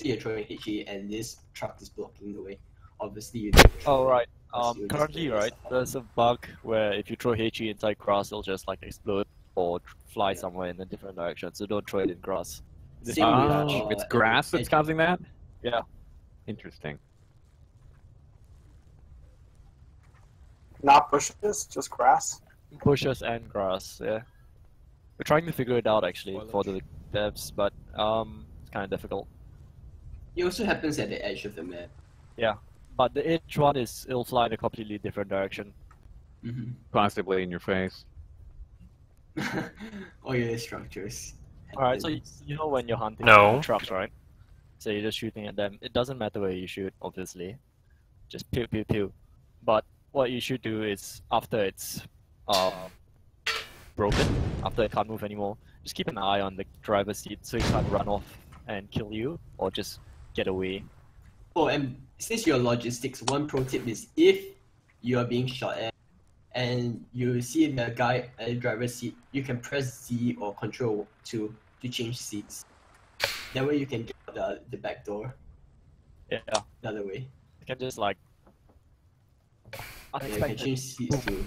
Speaker 9: you're throwing HE and this truck is blocking the way, obviously you don't.
Speaker 3: Oh right.
Speaker 9: because you'll just
Speaker 3: Currently,
Speaker 9: get
Speaker 3: right,
Speaker 9: stuff.
Speaker 3: there's a bug where if you throw HE inside grass, it'll just like explode or fly somewhere in a different direction. So don't throw it in grass. This
Speaker 9: Same
Speaker 3: is
Speaker 9: with,
Speaker 3: patch.
Speaker 2: It's grass that's
Speaker 9: edge-
Speaker 2: causing that?
Speaker 3: Yeah.
Speaker 2: Interesting.
Speaker 10: Not bushes, just grass.
Speaker 3: Bushes and grass. Yeah. We're trying to figure it out actually
Speaker 8: Foliage.
Speaker 3: for the devs, but it's kind of difficult.
Speaker 9: It also happens at the edge of the map.
Speaker 3: But the edge one it'll fly in a completely different direction.
Speaker 9: Mm-hmm.
Speaker 2: Possibly in your face.
Speaker 9: All your structures.
Speaker 3: Alright, so you know when you're hunting
Speaker 6: No.
Speaker 3: trucks, right? So you're just shooting at them. It doesn't matter where you shoot, obviously. Just pew pew pew. But what you should do is after it's broken, after it can't move anymore, just keep an eye on the driver's seat so it can't run off and kill you or just get away.
Speaker 9: Oh, and since you're logistics, one pro tip is if you are being shot at and you see the guy at the driver's seat, you can press Z or Control to change seats. That way you can get out the back door
Speaker 3: Yeah,
Speaker 9: the other way.
Speaker 3: you can just like
Speaker 9: And you can
Speaker 3: unexpected,
Speaker 9: change seats too.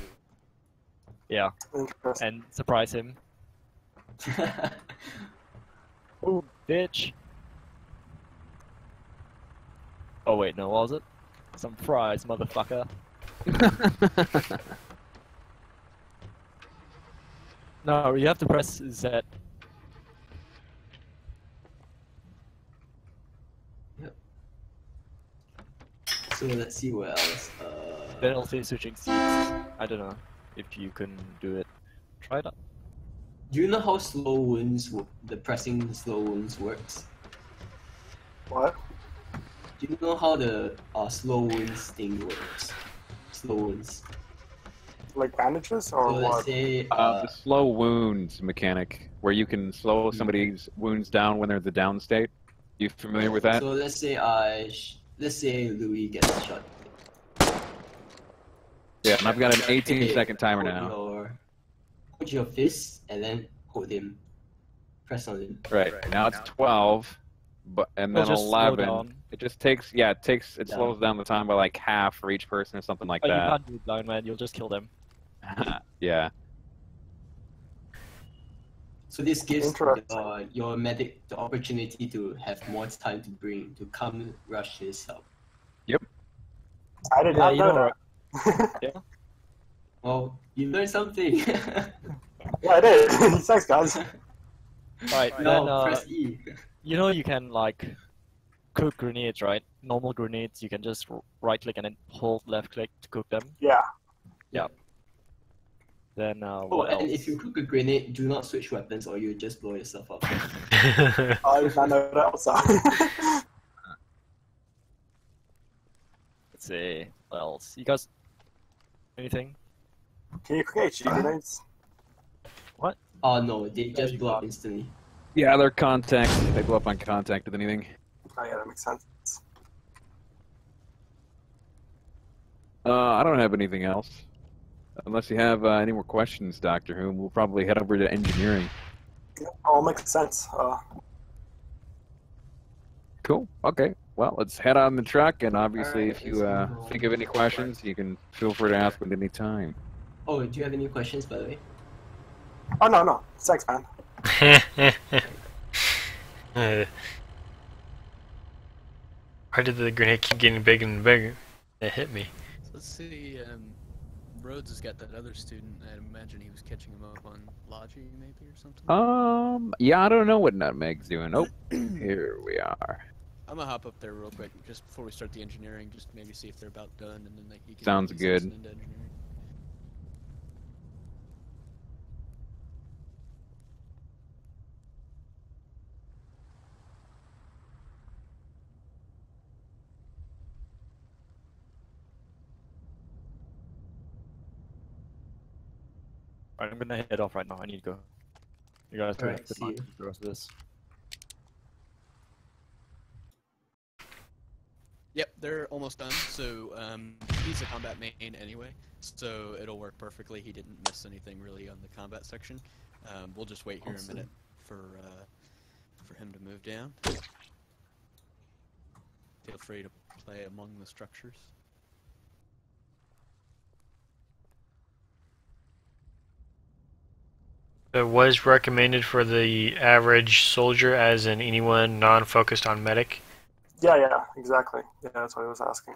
Speaker 3: yeah,
Speaker 10: Interesting.
Speaker 3: and surprise him. Ooh, bitch. Oh wait, no, what was it? Some fries, motherfucker. No, you have to press Z.
Speaker 9: So let's see what else.
Speaker 3: Then it'll say switching seats. I don't know if you can do it. Try it out.
Speaker 9: Do you know how slow wounds, the pressing slow wounds works?
Speaker 10: What?
Speaker 9: Do you know how the slow wounds thing works? Slow wounds.
Speaker 10: Like bandages
Speaker 9: So
Speaker 10: or
Speaker 9: let's
Speaker 10: what?
Speaker 9: say
Speaker 2: The slow wounds mechanic, where you can slow somebody's wounds down when they're in the down state. You familiar with that?
Speaker 9: So let's say let's say Louis gets shot.
Speaker 2: Yeah, and I've got an
Speaker 9: Okay,
Speaker 2: 18-second timer now.
Speaker 9: Hold your fist and then hold him. Press on him.
Speaker 2: Right, now it's 12, and
Speaker 3: It'll
Speaker 2: then
Speaker 3: just slow
Speaker 2: 11.
Speaker 3: down.
Speaker 2: It just takes, it
Speaker 9: Yeah.
Speaker 2: slows down the time by like half for each person or something like
Speaker 3: Oh, you
Speaker 2: that.
Speaker 3: can't do it blind man, you'll just kill them.
Speaker 2: Yeah.
Speaker 9: So this gives
Speaker 10: Interesting.
Speaker 9: your medic the opportunity to have more time to come rush his help.
Speaker 10: I did not
Speaker 3: you
Speaker 10: know
Speaker 3: know,
Speaker 10: that.
Speaker 9: Well, you learned something.
Speaker 10: Yeah, I did. Thanks, guys.
Speaker 3: Right,
Speaker 9: now
Speaker 3: then
Speaker 9: press E.
Speaker 3: you know you can like cook grenades, right? Normal grenades, you can just right click and then hold left click to cook them.
Speaker 10: Yeah.
Speaker 3: Then
Speaker 9: Oh,
Speaker 3: what
Speaker 9: and
Speaker 3: else?
Speaker 9: if you cook a grenade, do not switch weapons or you just blow yourself up.
Speaker 10: I did not know that also.
Speaker 3: Let's see. What else? You guys? Anything?
Speaker 10: Can you create cheat grenades?
Speaker 3: What?
Speaker 9: Oh no, they just blow up instantly.
Speaker 2: Yeah, they're contact. They blow up on contact with anything.
Speaker 10: Oh yeah, that makes sense.
Speaker 2: I don't have anything else. Unless you have any more questions, Dr. Whom, we'll probably head over to engineering.
Speaker 10: Yeah, all makes sense.
Speaker 2: Cool. Okay. Well, let's head on the truck, and obviously,
Speaker 9: Alright,
Speaker 2: if you
Speaker 9: let's move on.
Speaker 2: think of any questions, you can feel free to ask them at any time.
Speaker 9: Oh, do you have any questions, by the way?
Speaker 10: Oh no, sex man.
Speaker 6: Why did the grenade keep getting bigger and bigger? It hit me.
Speaker 8: Let's see, Rhodes has got that other student. I imagine he was catching him up on Logi, maybe, or something.
Speaker 2: Yeah, I don't know what Nutmeg's doing. Oh, here we are.
Speaker 8: I'm gonna hop up there real quick, just before we start the engineering, just maybe see if they're about done, and then he can
Speaker 2: Sounds
Speaker 8: ease us
Speaker 2: good.
Speaker 8: into engineering.
Speaker 3: Alright, I'm gonna head off right now. I need to go. You guys have a
Speaker 9: Alright,
Speaker 3: good
Speaker 9: see
Speaker 3: night
Speaker 9: you.
Speaker 3: for the rest of this.
Speaker 8: Yep, they're almost done. So he's a combat main anyway, so it'll work perfectly. He didn't miss anything really on the combat section. We'll just wait here
Speaker 9: Awesome.
Speaker 8: a minute for him to move down. Feel free to play among the structures.
Speaker 6: It was recommended for the average soldier as in anyone non-focused on medic.
Speaker 10: Yeah, exactly. Yeah, that's what I was asking.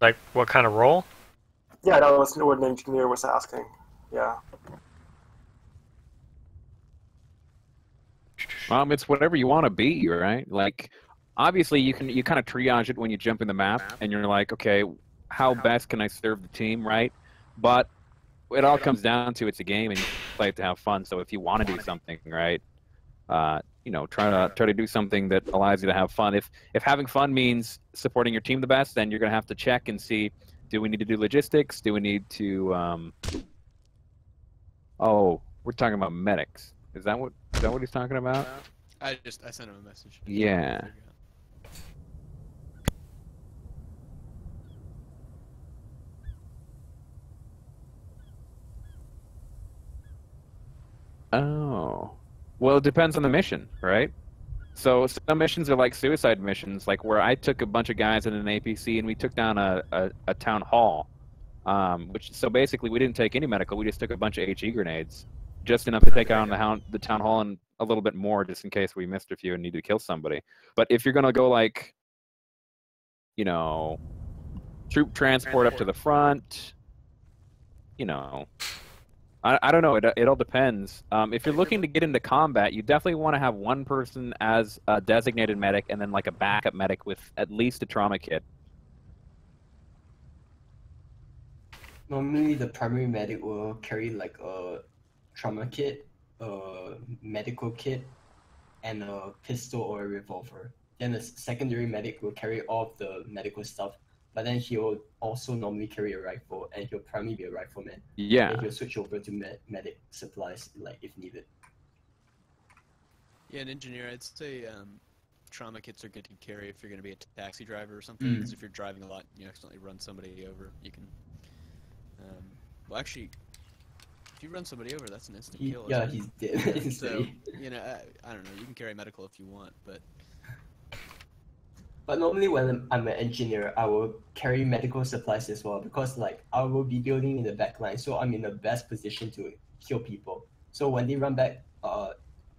Speaker 6: Like, what kind of role?
Speaker 10: Yeah, that was what an engineer was asking. Yeah.
Speaker 2: It's whatever you want to be, right? Like, obviously, you kind of triage it when you jump in the map, and you're like, okay, how best can I serve the team, right? But it all comes down to it's a game, and you play it to have fun. So if you want to do something, right, try to do something that allows you to have fun. If having fun means supporting your team the best, then you're gonna have to check and see: do we need to do logistics? Do we need to? Oh, we're talking about medics. Is that what he's talking about?
Speaker 8: I sent him a message.
Speaker 2: Yeah. Oh. Well, it depends on the mission, right? So some missions are like suicide missions, like where I took a bunch of guys in an APC and we took down a town hall. So basically we didn't take any medical, we just took a bunch of HE grenades. Just enough to take out the town hall and a little bit more just in case we missed a few and needed to kill somebody. But if you're gonna go like, troop transport up to the front, I don't know. It all depends. If you're looking to get into combat, you definitely want to have one person as a designated medic and then like a backup medic with at least a trauma kit.
Speaker 9: Normally, the primary medic will carry like a trauma kit, a medical kit, and a pistol or a revolver. Then the secondary medic will carry all of the medical stuff, but then he'll also normally carry a rifle, and he'll primarily be a rifleman.
Speaker 2: Yeah.
Speaker 9: And he'll switch over to medic supplies, like if needed.
Speaker 8: Yeah, an engineer, I'd say trauma kits are good to carry if you're going to be a taxi driver or something, because if you're driving a lot and you accidentally run somebody over, you can... well, actually, if you run somebody over, that's an instant kill.
Speaker 9: Yeah, he's dead.
Speaker 8: So, I don't know, you can carry medical if you want, but...
Speaker 9: But normally when I'm an engineer, I will carry medical supplies as well, because like I will be building in the back line, so I'm in the best position to kill people. So when they run back,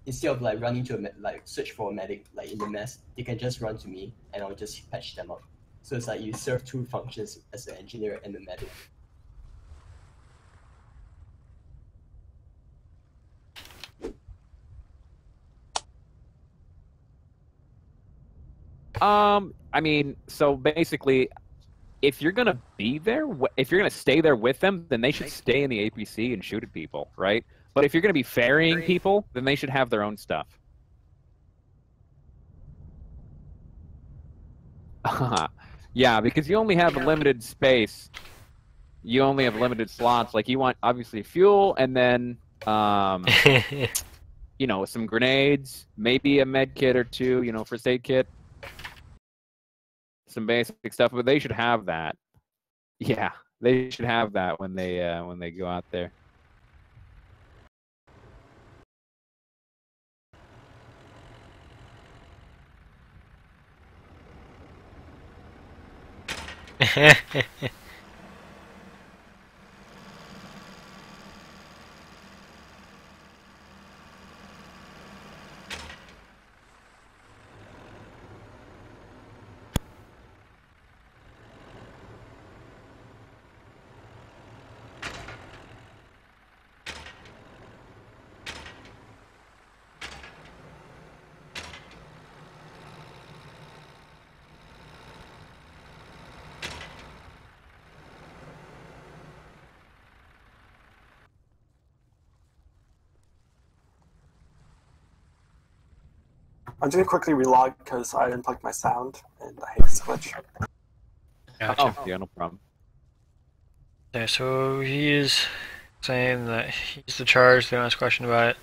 Speaker 9: instead of like running to search for a medic like in the mess, they can just run to me and I'll just patch them up. So it's like you serve two functions as an engineer and a medic.
Speaker 2: I mean, so basically, if you're gonna be there, if you're gonna stay there with them, then they should stay in the APC and shoot at people, right? But if you're gonna be ferrying people, then they should have their own stuff. Yeah, because you only have a limited space. You only have limited slots. Like, you want, obviously, fuel, and then, you know, some grenades, maybe a med kit or two, you know, first aid kit. Some basic stuff, but they should have that. Yeah, they should have that when they go out there.
Speaker 10: I'm just gonna quickly relog because I unplugged my sound and I hate this glitch.
Speaker 6: Gotcha.
Speaker 2: Oh, yeah, no problem.
Speaker 6: Yeah, so he is saying that he's the charge. They don't ask a question about it.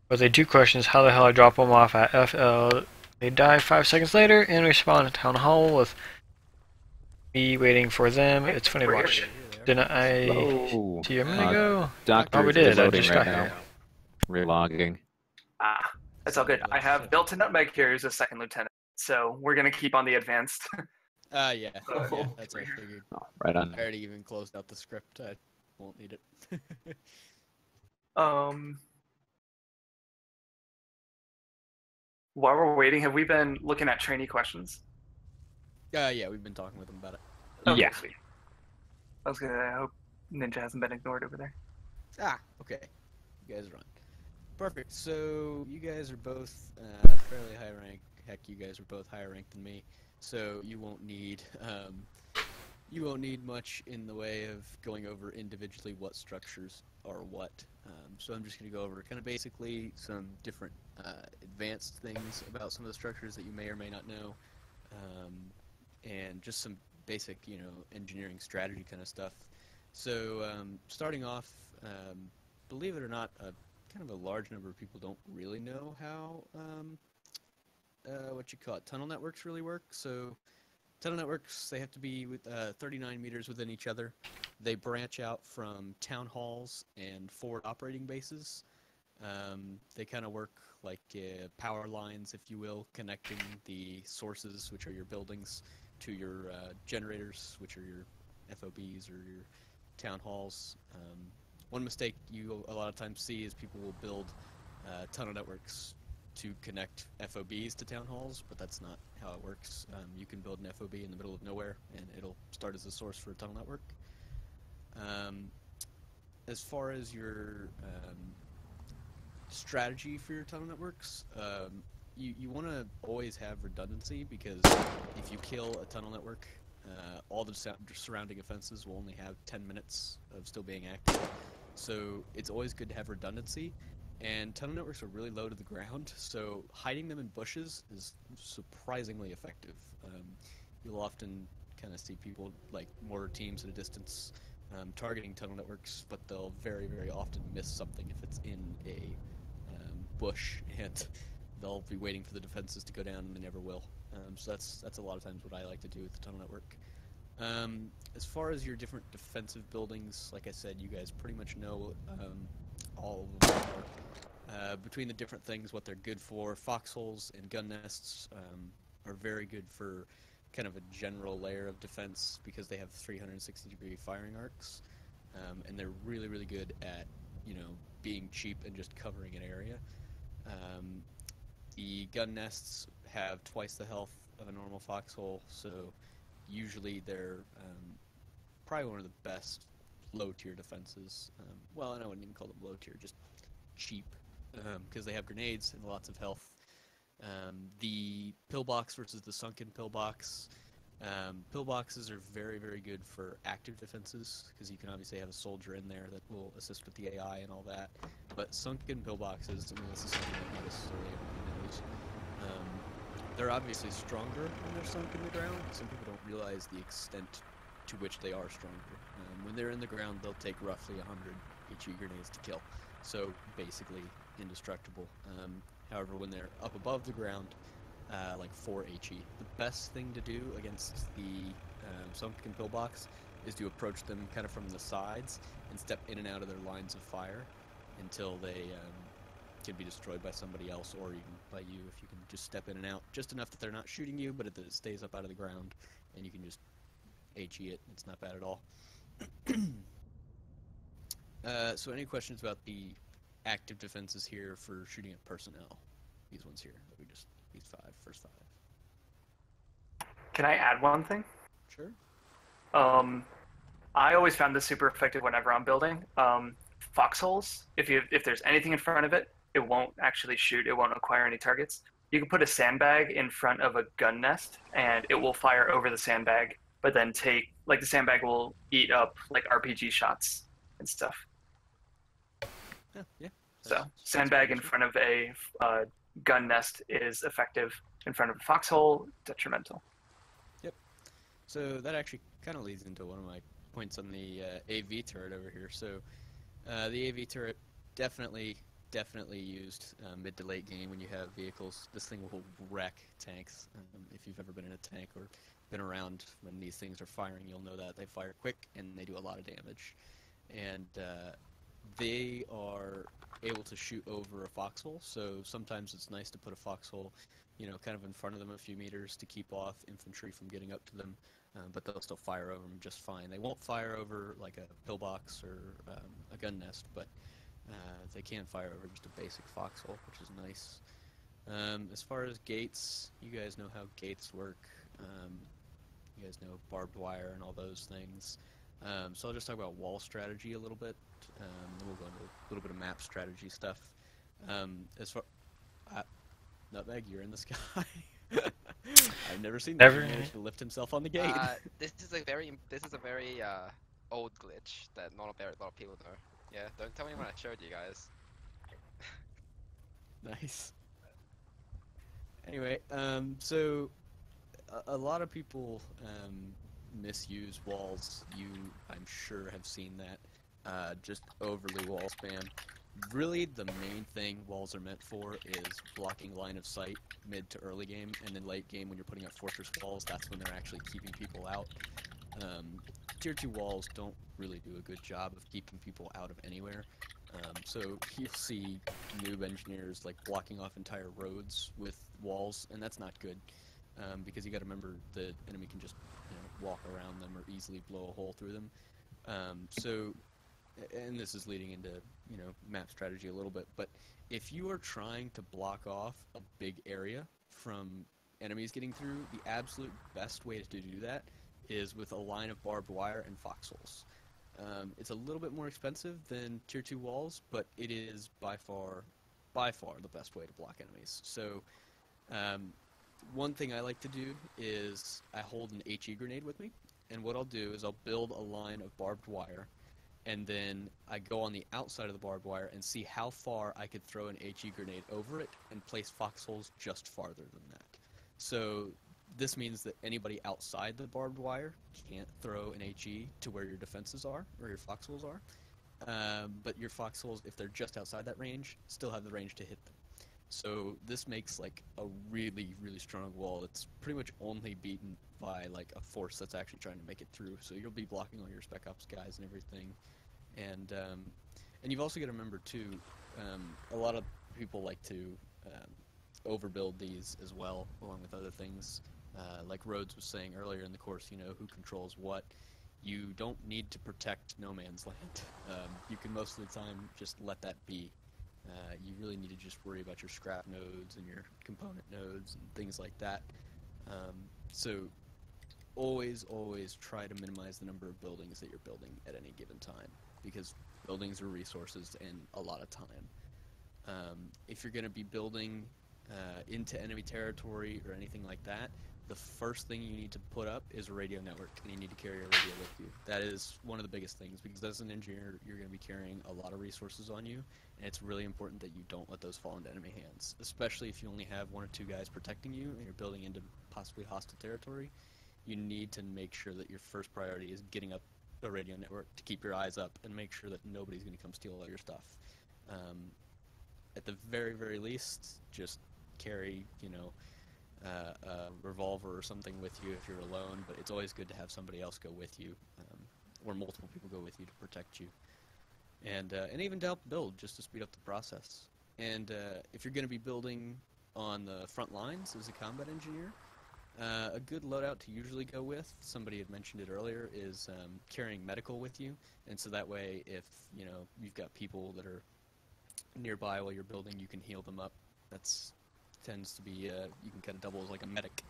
Speaker 6: But they do question is how the hell I drop them off at FL. They die 5 seconds later and respawn at Town Hall with me waiting for them. It's funny to watch. Didn't I see you a minute ago?
Speaker 2: Doctor,
Speaker 6: oh, we did. I just
Speaker 2: right
Speaker 6: got
Speaker 2: now.
Speaker 6: here.
Speaker 2: Relogging.
Speaker 7: That's all good. I have Delta Nutmeg here as a second lieutenant, so we're gonna keep on the advanced.
Speaker 8: Yeah. Yeah, that's what I figured.
Speaker 2: Oh, right on.
Speaker 8: I already even closed out the script. I won't need it.
Speaker 7: While we're waiting, have we been looking at trainee questions?
Speaker 8: Yeah, we've been talking with them about it.
Speaker 7: Okay,
Speaker 2: Yeah.
Speaker 7: sweet. I hope Ninja hasn't been ignored over there.
Speaker 8: Okay. You guys are on. Perfect. So you guys are both fairly high rank. Heck, you guys are both higher ranked than me. So you won't need much in the way of going over individually what structures are what. So I'm just going to go over kind of basically some different advanced things about some of the structures that you may or may not know, and just some basic, engineering strategy kind of stuff. So starting off, believe it or not, kind of a large number of people don't really know how tunnel networks really work. So tunnel networks, they have to be with 39 meters within each other. They branch out from town halls and forward operating bases. They kind of work like power lines, if you will, connecting the sources, which are your buildings, to your generators, which are your FOBs or your town halls. One mistake you a lot of times see is people will build tunnel networks to connect FOBs to town halls, but that's not how it works. You can build an FOB in the middle of nowhere, and it'll start as a source for a tunnel network. As far as your strategy for your tunnel networks, you want to always have redundancy, because if you kill a tunnel network, all the surrounding offenses will only have 10 minutes of still being active. So it's always good to have redundancy, and tunnel networks are really low to the ground, so hiding them in bushes is surprisingly effective. You'll often kind of see people, like mortar teams at a distance, targeting tunnel networks, but they'll very, very often miss something if it's in a bush, and they'll be waiting for the defenses to go down, and they never will. So that's a lot of times what I like to do with the tunnel network. As far as your different defensive buildings, like I said, you guys pretty much know all of them are. Between the different things, what they're good for, foxholes and gun nests are very good for kind of a general layer of defense, because they have 360-degree firing arcs, and they're really, really good at, being cheap and just covering an area. The gun nests have twice the health of a normal foxhole, so usually they're probably one of the best low-tier defenses. Well, and I wouldn't even call them low-tier, just cheap, because they have grenades and lots of health. The pillbox versus the sunken pillbox, Pillboxes are very, very good for active defenses, because you can obviously have a soldier in there that will assist with the AI and all that. But sunken pillboxes, I mean, this is something that not necessarily everybody knows. They're obviously stronger when they're sunk in the ground. Some people don't realize the extent to which they are stronger. When they're in the ground, they'll take roughly 100 HE grenades to kill. So basically indestructible. However, when they're up above the ground, like 4 HE. The best thing to do against the sunken pillbox is to approach them kind of from the sides and step in and out of their lines of fire until they can be destroyed by somebody else, or even by you if you can just step in and out just enough that they're not shooting you, but that it stays up out of the ground and you can just HE it. It's not bad at all. So any questions about the active defenses here for shooting at personnel? These ones here that we just, these first five.
Speaker 7: Can I add one thing?
Speaker 8: Sure.
Speaker 7: I always found this super effective whenever I'm building. Foxholes, if there's anything in front of it, it won't actually shoot, it won't acquire any targets. You can put a sandbag in front of a gun nest and it will fire over the sandbag, but then the sandbag will eat up like RPG shots and stuff.
Speaker 8: Yeah.
Speaker 7: So sandbag in front of a gun nest is effective. In front of a foxhole, detrimental.
Speaker 8: Yep. So that actually kind of leads into one of my points on the AV turret over here. So the AV turret definitely used mid to late game when you have vehicles. This thing will wreck tanks. If you've ever been in a tank or been around when these things are firing, you'll know that they fire quick and they do a lot of damage. And they are able to shoot over a foxhole, so sometimes it's nice to put a foxhole, kind of in front of them a few meters to keep off infantry from getting up to them, but they'll still fire over them just fine. They won't fire over like a pillbox or a gun nest, but they can fire over just a basic foxhole, which is nice. As far as gates, you guys know how gates work. You guys know barbed wire and all those things. So I'll just talk about wall strategy a little bit. Then we'll go into a little bit of map strategy stuff. As far Nutmeg, you're in the sky. I've never seen that manage to lift himself on the gate.
Speaker 11: This is a very old glitch that not a lot of people know. Yeah, don't tell me when I showed you guys.
Speaker 8: Nice. Anyway, so a lot of people misuse walls. You, I'm sure, have seen that. Just overly wall spam. Really, the main thing walls are meant for is blocking line of sight mid to early game, and then late game when you're putting up fortress walls, that's when they're actually keeping people out. Tier 2 walls don't really do a good job of keeping people out of anywhere. So you'll see noob engineers like blocking off entire roads with walls, and that's not good, because you got to remember the enemy can just walk around them or easily blow a hole through them. And this is leading into map strategy a little bit, but if you are trying to block off a big area from enemies getting through, the absolute best way to do that is with a line of barbed wire and foxholes. It's a little bit more expensive than tier 2 walls, but it is by far the best way to block enemies. So one thing I like to do is I hold an HE grenade with me, and what I'll do is I'll build a line of barbed wire, and then I go on the outside of the barbed wire and see how far I could throw an HE grenade over it and place foxholes just farther than that. So this means that anybody outside the barbed wire can't throw an HE to where your defenses are, or your foxholes are. But your foxholes, if they're just outside that range, still have the range to hit them. So this makes like a really, really strong wall. It's pretty much only beaten by like a force that's actually trying to make it through. So you'll be blocking all your spec ops guys and everything. And you've also got to remember too, a lot of people like to overbuild these as well, along with other things. Like Rhodes was saying earlier in the course, who controls what. You don't need to protect no man's land. You can most of the time just let that be. You really need to just worry about your scrap nodes and your component nodes and things like that. So always try to minimize the number of buildings that you're building at any given time, because buildings are resources and a lot of time. If you're going to be building into enemy territory or anything like that, the first thing you need to put up is a radio network, and you need to carry a radio with you. That is one of the biggest things, because as an engineer, you're going to be carrying a lot of resources on you, and it's really important that you don't let those fall into enemy hands, especially if you only have 1 or 2 guys protecting you and you're building into possibly hostile territory. You need to make sure that your first priority is getting up a radio network to keep your eyes up and make sure that nobody's going to come steal all your stuff. At the very, very least, just carry, a revolver or something with you if you're alone, but it's always good to have somebody else go with you, or multiple people go with you to protect you. And even to help build, just to speed up the process. And if you're going to be building on the front lines as a combat engineer, a good loadout to usually go with, somebody had mentioned it earlier, is carrying medical with you. And so that way, if you've got people that are nearby while you're building, you can heal them up. That's tends to be, you can kind of double as like a medic.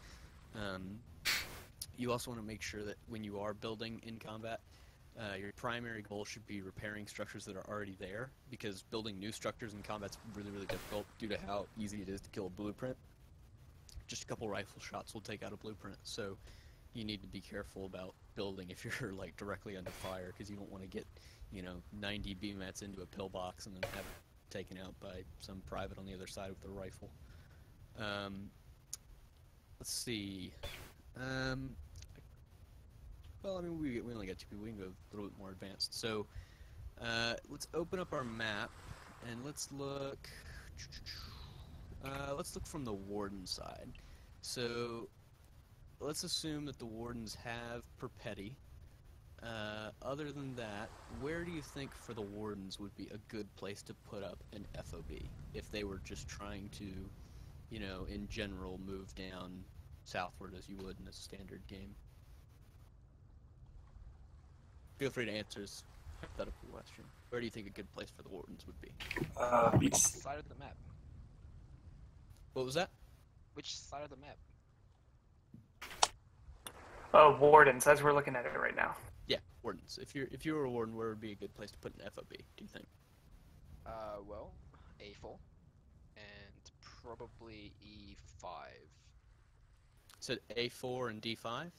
Speaker 8: You also want to make sure that when you are building in combat, your primary goal should be repairing structures that are already there, because building new structures in combat's really, really difficult due to how easy it is to kill a blueprint. Just a couple rifle shots will take out a blueprint, so you need to be careful about building if you're like directly under fire, because you don't want to get 90 BMATs into a pillbox and then have it taken out by some private on the other side with a rifle. Let's see. Well, I mean, we only got 2 people. We can go a little bit more advanced. So, let's open up our map and let's look. Let's look from the warden side. So, let's assume that the wardens have perpetti. Other than that, where do you think for the wardens would be a good place to put up an FOB if they were just trying to, in general, move down southward as you would in a standard game? Feel free to answer this hypothetical question. Where do you think a good place for the wardens would be?
Speaker 11: Which side of the map?
Speaker 8: What was that?
Speaker 11: Which side of the map?
Speaker 7: Wardens, as we're looking at it right now.
Speaker 8: Yeah, wardens. If you were a warden, where would be a good place to put an FOB, do you think?
Speaker 11: Well, A4 and probably E5.
Speaker 8: So A4 and D5?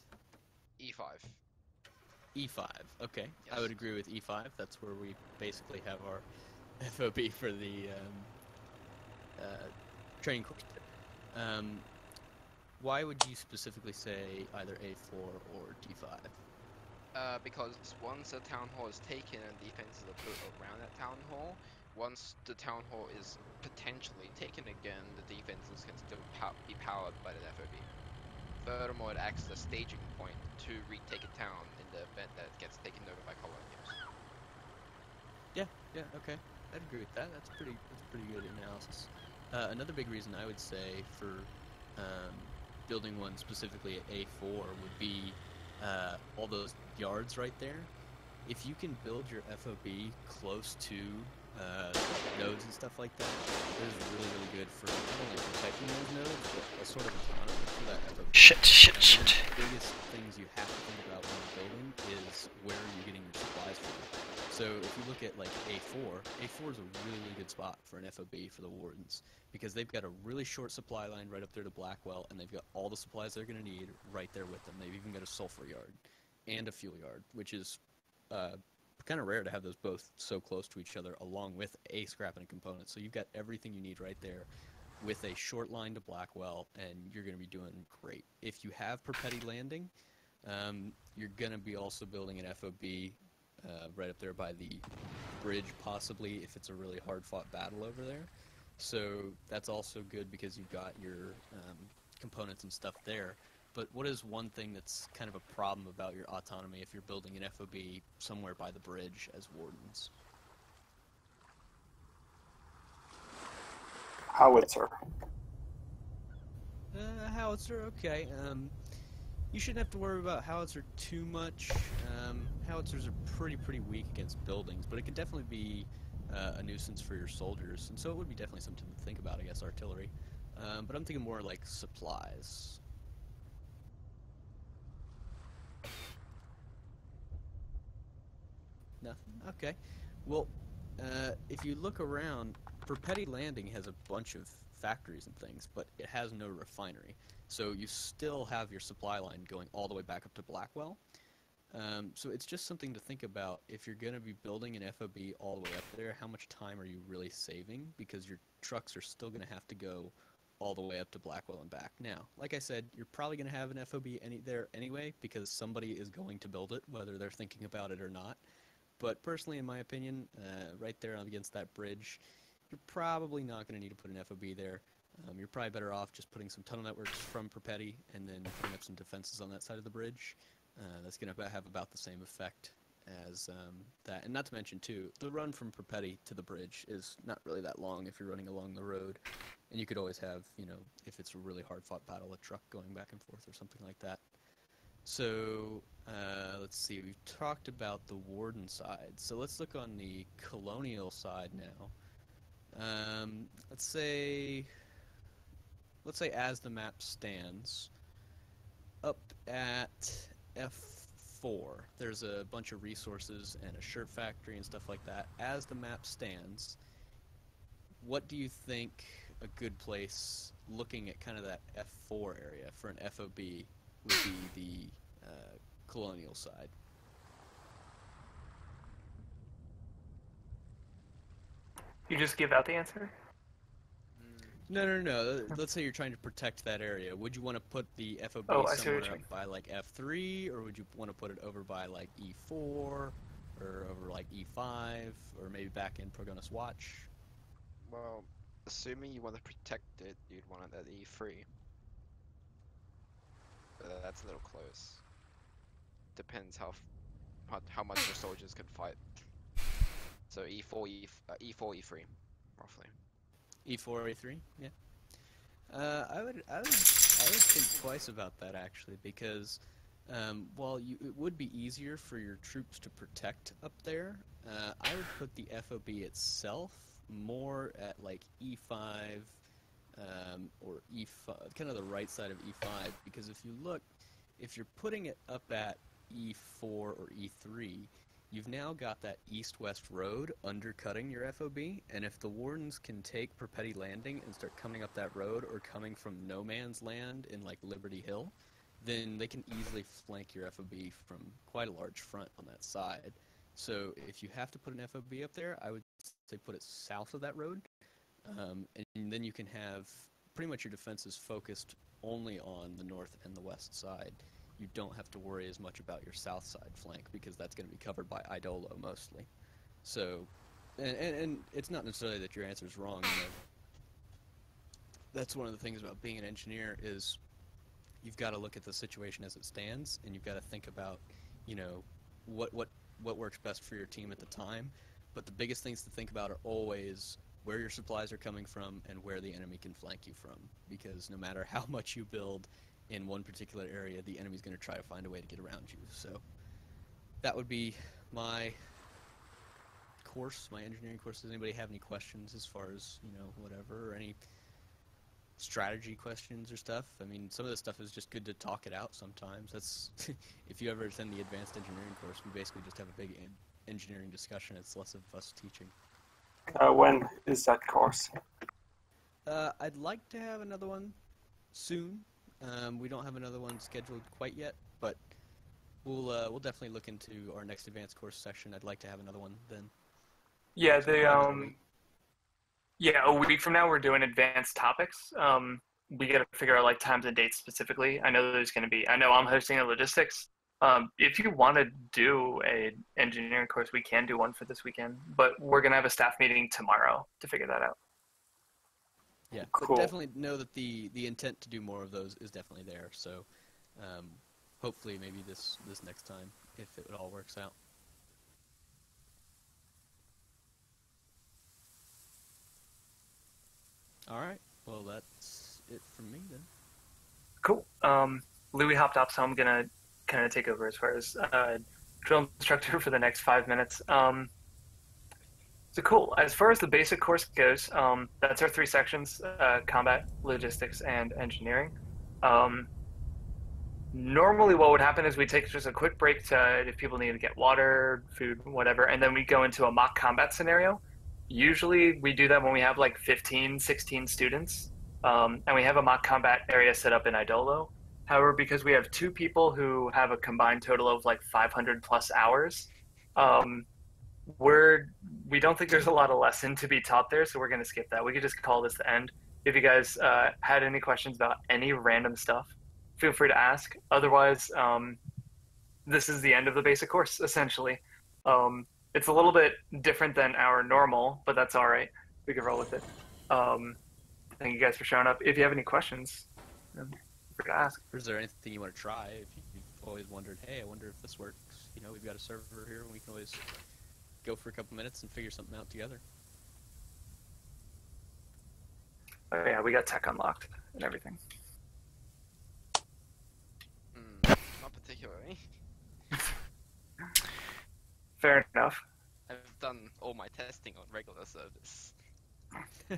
Speaker 11: E5.
Speaker 8: E5, okay.
Speaker 11: Yes.
Speaker 8: I would agree with E5. That's where we basically have our FOB for the training course. Why would you specifically say either A4 or D5?
Speaker 11: Because once a town hall is taken and defenses are put around that town hall, once the town hall is potentially taken again, the defenses can still be powered by the FOB. Furthermore, it acts as a staging point to retake a town in the event that it gets taken over by colonials.
Speaker 8: Yeah, okay. I'd agree with that. That's pretty good analysis. Another big reason I would say for building one specifically at A4 would be all those yards right there. If you can build your FOB close to nodes and stuff like that, it is really, really good for not only protecting those nodes, but a sort of autonomy for that FOB.
Speaker 6: Shit.
Speaker 8: One of the biggest things you have to think about when you're building is where are you getting your supplies from. So if you look at like A4 is a really, really good spot for an FOB for the wardens, because they've got a really short supply line right up there to Blackwell, and they've got all the supplies they're going to need right there with them. They've even got a sulfur yard and a fuel yard, which is kind of rare to have those both so close to each other, along with a scrap and a component. So you've got everything you need right there with a short line to Blackwell, and you're going to be doing great. If you have perpetti landing, you're going to be also building an FOB right up there by the bridge, possibly, if it's a really hard-fought battle over there. So that's also good because you've got your components and stuff there. But what is one thing that's kind of a problem about your autonomy if you're building an FOB somewhere by the bridge as wardens?
Speaker 10: Howitzer.
Speaker 8: Howitzer, okay. You shouldn't have to worry about howitzer too much. Howitzers are pretty weak against buildings, but it can definitely be a nuisance for your soldiers, and so it would be definitely something to think about, I guess, artillery. But I'm thinking more like supplies. Nothing? Okay. Well, if you look around, Perpetti Landing has a bunch of factories and things, but it has no refinery. So you still have your supply line going all the way back up to Blackwell. So it's just something to think about. If you're going to be building an FOB all the way up there, how much time are you really saving? Because your trucks are still going to have to go all the way up to Blackwell and back. Now, like I said, you're probably going to have an FOB there anyway, because somebody is going to build it, whether they're thinking about it or not. But personally, in my opinion, right there against that bridge, you're probably not going to need to put an FOB there. You're probably better off just putting some tunnel networks from Perpetti and then putting up some defenses on that side of the bridge. That's going to have about the same effect as that. And not to mention, too, the run from Perpetti to the bridge is not really that long if you're running along the road. And you could always have, you know, if it's a really hard-fought battle, a truck going back and forth or something like that. So, let's see, we've talked about the Warden side. So let's look on the Colonial side now. Let's say as the map stands, up at F4, there's a bunch of resources and a shirt factory and stuff like that. As the map stands, what do you think a good place, looking at kind of that F4 area for an FOB, would be the Colonial side?
Speaker 7: You just give out the answer?
Speaker 8: No. Let's say you're trying to protect that area. Would you want to put the FOB somewhere up by like F3, or would you want to put it over by like E4, or over like E5, or maybe back in Progonus Watch?
Speaker 11: Well, assuming you want to protect it, you'd want it at E3. But that's a little close. Depends how much your soldiers can fight. So E4, E3, roughly.
Speaker 8: E4, E3, yeah. I would think twice about that actually, because while it would be easier for your troops to protect up there, I would put the FOB itself more at like E5 or E5, kind of the right side of E5, because if you're putting it up at E4 or E3, you've now got that east-west road undercutting your FOB, and if the Wardens can take Perpetti Landing and start coming up that road, or coming from no man's land in like Liberty Hill, then they can easily flank your FOB from quite a large front on that side. So if you have to put an FOB up there, I would say put it south of that road, and then you can have pretty much your defenses focused only on the north and the west side. You don't have to worry as much about your south side flank, because that's going to be covered by Idolo mostly. So, and it's not necessarily that your answer is wrong. You know, that's one of the things about being an engineer, is you've got to look at the situation as it stands, and you've got to think about, you know, what works best for your team at the time. But the biggest things to think about are always where your supplies are coming from and where the enemy can flank you from, because no matter how much you build in one particular area, the enemy's going to try to find a way to get around you. So that would be my course, my engineering course. Does anybody have any questions as far as, you know, whatever, or any strategy questions or stuff? I mean, some of this stuff is just good to talk it out sometimes. That's if you ever attend the advanced engineering course, we basically just have a big engineering discussion. It's less of us teaching.
Speaker 10: When is that course?
Speaker 8: I'd like to have another one soon. We don't have another one scheduled quite yet, but we'll definitely look into our next advanced course session. I'd like to have another one then.
Speaker 7: Yeah, a week from now we're doing advanced topics. We got to figure out like times and dates specifically. I know I'm hosting a logistics. If you want to do a engineering course, we can do one for this weekend, but we're gonna have a staff meeting tomorrow to figure that out.
Speaker 8: Yeah,
Speaker 10: cool.
Speaker 8: But definitely know that the intent to do more of those is definitely there. So hopefully maybe this next time, if it all works out. All right. Well, that's it from me then.
Speaker 7: Cool. Louis hopped off, so I'm gonna kind of take over as far as drill instructor for the next 5 minutes. So cool. As far as the basic course goes, that's our 3 sections: combat, logistics, and engineering. Normally what would happen is we take just a quick break if people need to get water, food, whatever, and then we go into a mock combat scenario. Usually we do that when we have like 15, 16 students, and we have a mock combat area set up in Idolo. However, because we have 2 people who have a combined total of like 500 plus hours, we don't think there's a lot of lesson to be taught there, so we're going to skip that. We could just call this the end. If you guys had any questions about any random stuff, feel free to ask. Otherwise, this is the end of the basic course, essentially. It's a little bit different than our normal, but that's all right. We can roll with it. Thank you guys for showing up. If you have any questions, feel free to ask.
Speaker 8: Or is there anything you want to try? If you've always wondered, hey, I wonder if this works. You know, we've got a server here, and we can always go for a couple minutes and figure something out together.
Speaker 7: Oh yeah, we got tech unlocked and everything.
Speaker 11: Not particularly.
Speaker 7: Fair enough.
Speaker 11: I've done all my testing on regular service.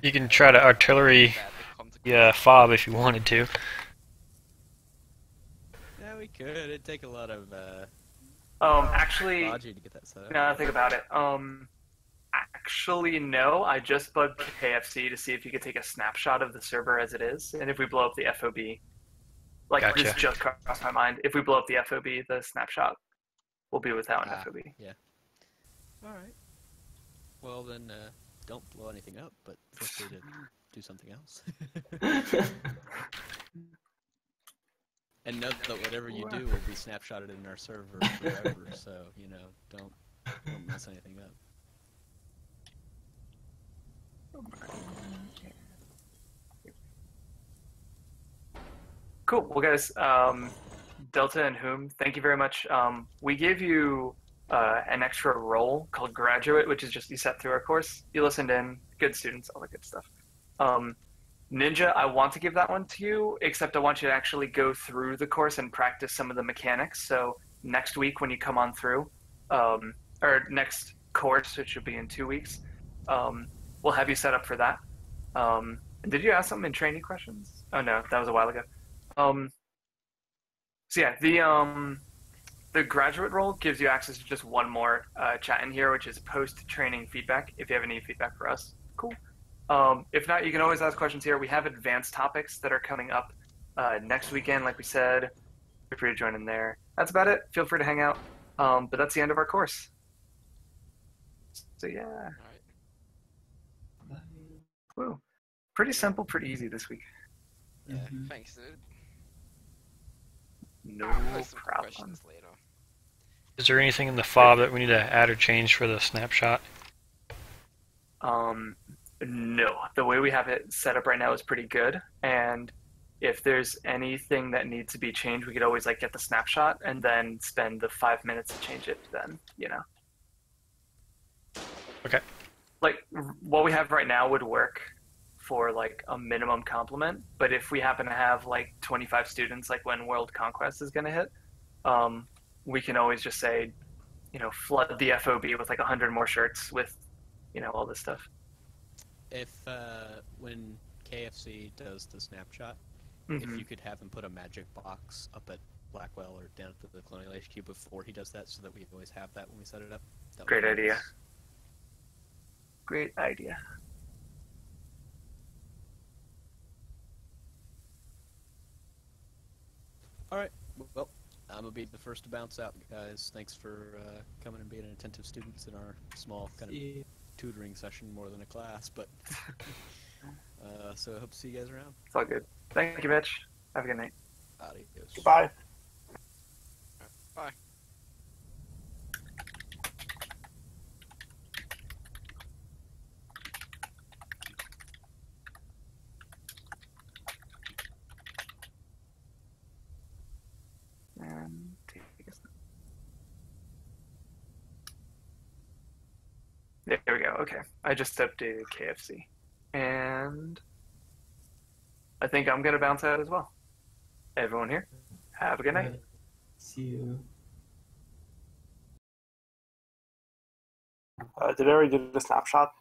Speaker 6: You can try to artillery fob if you wanted to.
Speaker 8: Yeah, we could. It'd take a lot of
Speaker 7: actually,
Speaker 8: logic to get that set up.
Speaker 7: now that I think about it, actually no. I just bugged KFC to see if you could take a snapshot of the server as it is, and if we blow up the FOB, like
Speaker 6: Gotcha.
Speaker 7: this just crossed my mind. If we blow up the FOB, the snapshot will be without an FOB.
Speaker 8: Yeah. All right. Well then, don't blow anything up, but feel free to do something else. And note that whatever you do will be snapshotted in our server forever, so, you know, don't mess anything up.
Speaker 7: Cool. Well, guys, Delta and Whom, thank you very much. We gave you an extra role called Graduate, which is just you sat through our course. You listened in, good students, all that good stuff. Ninja, I want to give that one to you, except I want you to actually go through the course and practice some of the mechanics. So next week when you come on through, or next course, which should be in 2 weeks, we'll have you set up for that. Did you ask something in training questions? Oh no, that was a while ago. So yeah, the graduate role gives you access to just one more chat in here, which is post-training feedback. If you have any feedback for us, cool. If not, you can always ask questions here. We have advanced topics that are coming up next weekend, like we said. Feel free to join in there. That's about it. Feel free to hang out. But that's the end of our course. So yeah.
Speaker 11: Alright.
Speaker 7: Woo. Pretty simple, pretty easy this week.
Speaker 11: Yeah, thanks, dude.
Speaker 7: No
Speaker 11: Post some
Speaker 7: problem.
Speaker 11: questions later.
Speaker 6: Is there anything in the fob that we need to add or change for the snapshot?
Speaker 7: No. The way we have it set up right now is pretty good. And if there's anything that needs to be changed, we could always like get the snapshot and then spend the 5 minutes to change it then, you know.
Speaker 6: Okay.
Speaker 7: Like what we have right now would work for like a minimum complement, but if we happen to have like 25 students, like when World Conquest is going to hit, we can always just say, you know, flood the FOB with like 100 more shirts with, you know, all this stuff.
Speaker 8: If when KFC does the snapshot, if you could have him put a magic box up at Blackwell or down at the Colonial HQ before he does that, so that we always have that when we set it up. That
Speaker 7: Great
Speaker 8: would be
Speaker 7: idea.
Speaker 8: nice.
Speaker 7: Great idea.
Speaker 8: All right. Well, I'm gonna be the first to bounce out, guys. Thanks for coming and being attentive students in our small kind of tutoring session, more than a class. But so I hope to see you guys around.
Speaker 7: It's all good. Thank you, Mitch. Have a good night.
Speaker 8: Adios.
Speaker 10: Goodbye.
Speaker 11: Bye.
Speaker 7: And take us. There we go. Okay. I just updated KFC. And I think I'm going to bounce out as well. Everyone here, have a good night.
Speaker 9: See you.
Speaker 10: Did I already do the snapshot?